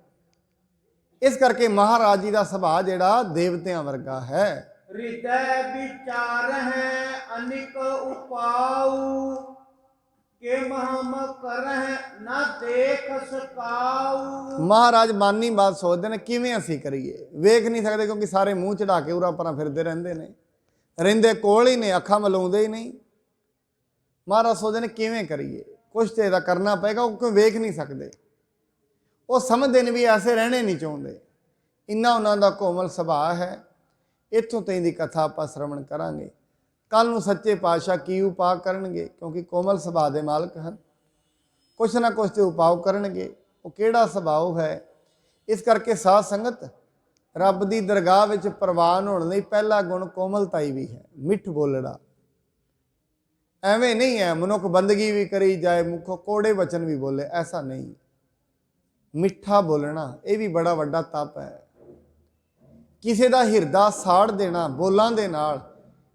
ਇਸ ਕਰਕੇ ਮਹਾਰਾਜ ਜੀ ਦਾ ਸੁਭਾਅ ਜਿਹੜਾ ਦੇਵਤਿਆਂ ਵਰਗਾ ਹੈ। ਹਿਰਦੈ ਵਿਚਾਰ ਹੈ ਅਨਿਕ ਉਪਾਉ, ਕਿ ਮਹਮ ਕਰਹਿ ਨਾ ਦੇਖ ਸਕਾਉ। ਮਹਾਰਾਜ ਮਾਨੀ ਬਾਤ ਸੋਚਦੇ ਨੇ ਕਿਵੇਂ ਅਸੀਂ ਕਰੀਏ, ਵੇਖ ਨਹੀਂ ਸਕਦੇ ਕਿਉਂਕਿ ਸਾਰੇ ਮੂੰਹ ਚੜਾ ਕੇ ਉਰਾ ਪਰਾਂ ਫਿਰਦੇ ਰਹਿੰਦੇ ਨੇ, ਰਹਿੰਦੇ ਕੋਲ ਹੀ ਨੇ, ਅੱਖਾਂ ਮਲਾਉਂਦੇ ਹੀ ਨਹੀਂ। ਮਹਾਰਾਜ ਸੋਚਦੇ ਨੇ ਕਿਵੇਂ ਕਰੀਏ, ਕੁਛ ਤੇ ਇਹਦਾ ਕਰਨਾ ਪਏਗਾ। ਉਹ ਕਿਉਂ ਵੇਖ ਨਹੀਂ ਸਕਦੇ, ਉਹ ਸਮਝਦੇ ਨੇ ਵੀ ਐਸੇ ਰਹਿਣੇ ਨਹੀਂ ਚਾਹੁੰਦੇ। ਇੰਨਾ ਉਹਨਾਂ ਦਾ ਕੋਮਲ ਸੁਭਾਅ ਹੈ। ਇੱਥੋਂ ਤਾਈਂ ਦੀ ਕਥਾ ਆਪਾਂ ਸ਼ਰਵਣ ਕਰਾਂਗੇ। ਕੱਲ੍ਹ ਨੂੰ ਸੱਚੇ ਪਾਤਸ਼ਾਹ ਕੀ ਉਪਾਅ ਕਰਨਗੇ, ਕਿਉਂਕਿ ਕੋਮਲ ਸੁਭਾਅ ਦੇ ਮਾਲਕ ਹਨ, ਕੁਛ ਨਾ ਕੁਛ ਤੇ ਉਪਾਅ ਕਰਨਗੇ। ਉਹ ਕਿਹੜਾ ਸੁਭਾਅ ਹੈ? ਇਸ ਕਰਕੇ ਸਾਧ ਸੰਗਤ, ਰੱਬ ਦੀ ਦਰਗਾਹ ਵਿੱਚ ਪ੍ਰਵਾਨ ਹੋਣ ਲਈ ਪਹਿਲਾ ਗੁਣ ਕੋਮਲਤਾ ਹੀ ਵੀ ਹੈ, ਮਿੱਠ ਬੋਲਣਾ। ਐਵੇਂ ਨਹੀਂ ਹੈ ਮਨੁੱਖ ਬੰਦਗੀ ਵੀ ਕਰੀ ਜਾਏ, ਮੁੱਖੋਂ ਕੋੜੇ ਵਚਨ ਵੀ ਬੋਲੇ, ਐਸਾ ਨਹੀਂ। ਮਿੱਠਾ ਬੋਲਣਾ ਇਹ ਵੀ ਬੜਾ ਵੱਡਾ ਤਪ ਹੈ। ਕਿਸੇ ਦਾ ਹਿਰਦਾ ਸਾੜ ਦੇਣਾ ਬੋਲਾਂ ਦੇ ਨਾਲ,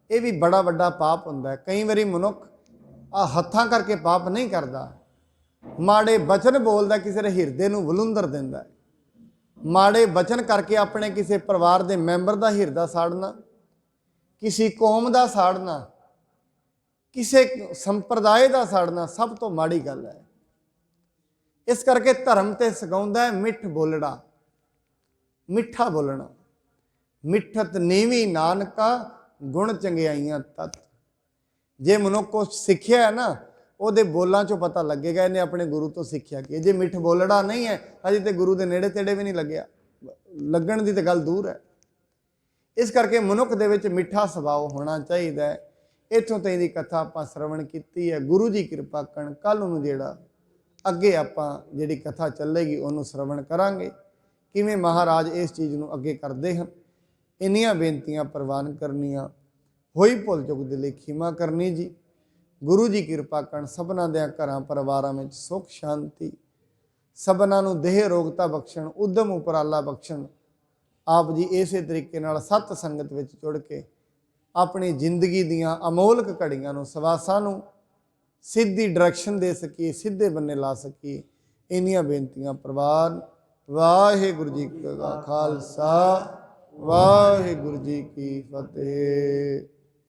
ਇਹ ਵੀ ਬੜਾ ਵੱਡਾ ਪਾਪ ਹੁੰਦਾ ਹੈ। ਕਈ ਵਾਰੀ ਮਨੁੱਖ ਹੱਥਾਂ ਕਰਕੇ ਪਾਪ ਨਹੀਂ ਕਰਦਾ, ਮਾੜੇ ਬਚਨ ਬੋਲਦਾ, ਕਿਸੇ ਦੇ ਹਿਰਦੇ ਨੂੰ ਵਲੂੰਦਰ ਦਿੰਦਾ ਹੈ। ਮਾੜੇ ਬਚਨ ਕਰਕੇ ਆਪਣੇ ਕਿਸੇ ਪਰਿਵਾਰ ਦੇ ਮੈਂਬਰ ਦਾ ਹਿਰਦਾ ਸਾੜਨਾ, ਕਿਸੇ ਕੌਮ ਦਾ ਸਾੜਨਾ, ਕਿਸੇ ਸੰਪਰਦਾਇ ਦਾ ਸਾੜਨਾ ਸਭ ਤੋਂ ਮਾੜੀ ਗੱਲ ਹੈ। ਇਸ ਕਰਕੇ ਧਰਮ ਤੇ ਸਿਖਾਉਂਦਾ ਹੈ ਮਿੱਠ ਬੋਲਣਾ, ਮਿੱਠਾ ਬੋਲਣਾ। ਮਿੱਠਤ ਨੀਵੀਂ ਨਾਨਕਾ ਗੁਣ ਚੰਗਿਆਈਆਂ ਤਤ। ਜੇ ਮਨੁੱਖ ਕੁਛ ਸਿੱਖਿਆ ਹੈ ਨਾ, ਉਹਦੇ ਬੋਲਾਂ ਚੋਂ ਪਤਾ ਲੱਗੇਗਾ ਇਹਨੇ ਆਪਣੇ ਗੁਰੂ ਤੋਂ ਸਿੱਖਿਆ ਕੀ। ਜੇ ਮਿੱਠ ਬੋਲਣਾ ਨਹੀਂ ਹੈ, ਅਜੇ ਤੇ ਗੁਰੂ ਦੇ ਨੇੜੇ ਤੇੜੇ ਵੀ ਨਹੀਂ ਲੱਗਿਆ, ਲੱਗਣ ਦੀ ਤਾਂ ਗੱਲ ਦੂਰ ਹੈ। ਇਸ ਕਰਕੇ ਮਨੁੱਖ ਦੇ ਵਿੱਚ ਮਿੱਠਾ ਸੁਭਾਅ ਹੋਣਾ ਚਾਹੀਦਾ ਹੈ। ਇੱਥੋਂ ਤਾਈਂ ਦੀ ਕਥਾ ਆਪਾਂ ਸਰਵਣ ਕੀਤੀ ਹੈ। ਗੁਰੂ ਜੀ ਕਿਰਪਾ ਕਰਨ ਕੱਲ੍ਹ ਨੂੰ ਜਿਹੜਾ ਅੱਗੇ ਆਪਾਂ ਜਿਹੜੀ ਕਥਾ ਚੱਲੇਗੀ ਉਹਨੂੰ ਸਰਵਣ ਕਰਾਂਗੇ, ਕਿਵੇਂ ਮਹਾਰਾਜ ਇਸ ਚੀਜ਼ ਨੂੰ ਅੱਗੇ ਕਰਦੇ ਹਨ। ਇੰਨੀਆਂ ਬੇਨਤੀਆਂ ਪ੍ਰਵਾਨ ਕਰਨੀਆਂ, ਹੋਈ ਭੁੱਲ ਚੁੱਕ ਦੇ ਲਈ ਖਿਮਾ ਕਰਨੀ ਜੀ। ਗੁਰੂ ਜੀ ਕਿਰਪਾ ਕਰਨ ਸਭਨਾਂ ਦੇ ਘਰਾਂ ਪਰਿਵਾਰਾਂ ਵਿੱਚ ਸੁੱਖ ਸ਼ਾਂਤੀ, ਸਭਨਾਂ ਨੂੰ ਦੇਹ ਰੋਗਤਾ ਬਖਸ਼ਣ, ਉਦਮ ਉਪਰਾਲਾ ਬਖਸ਼ਣ। ਆਪ ਜੀ ਇਸੇ ਤਰੀਕੇ ਨਾਲ ਸਤ ਸੰਗਤ ਵਿੱਚ ਜੁੜ ਕੇ ਆਪਣੀ ਜ਼ਿੰਦਗੀ ਦੀਆਂ ਅਮੋਲਕ ਘੜੀਆਂ ਨੂੰ, ਸਵਾਸਾਂ ਨੂੰ ਸਿੱਧੀ ਡਾਇਰੈਕਸ਼ਨ ਦੇ ਸਕੀਏ, ਸਿੱਧੇ ਬੰਨੇ ਲਾ ਸਕੀਏ। ਇੰਨੀਆਂ ਬੇਨਤੀਆਂ ਪ੍ਰਵਾਨ। ਵਾਹਿਗੁਰੂ ਜੀ ਕਾ ਖਾਲਸਾ, ਵਾਹਿਗੁਰੂ ਜੀ ਕੀ ਫਤਿਹ।